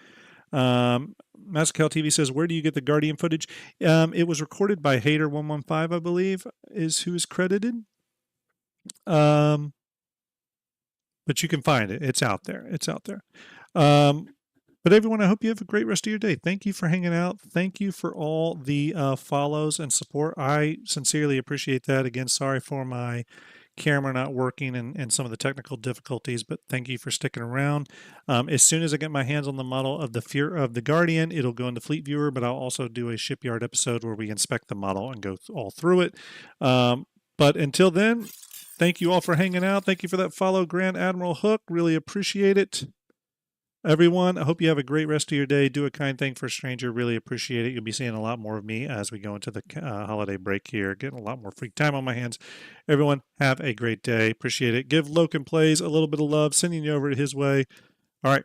Mascal TV says, where do you get the Guardian footage? It was recorded by Hater115, I believe, is who is credited. But you can find it. It's out there. It's out there. But everyone, I hope you have a great rest of your day. Thank you for hanging out. Thank you for all the follows and support. I sincerely appreciate that. Again, sorry for my camera not working and some of the technical difficulties, but thank you for sticking around. As soon as I get my hands on the model of the Guardian, it'll go into Fleet Viewer, but I'll also do a Shipyard episode where we inspect the model and go all through it. But until then, thank you all for hanging out. Thank you for that follow, Grand Admiral Hook. Really appreciate it. Everyone, I hope you have a great rest of your day. Do a kind thing for a stranger. Really appreciate it. You'll be seeing a lot more of me as we go into the holiday break here. Getting a lot more free time on my hands. Everyone, have a great day. Appreciate it. Give Loken Plays a little bit of love. Sending you over his way. All right.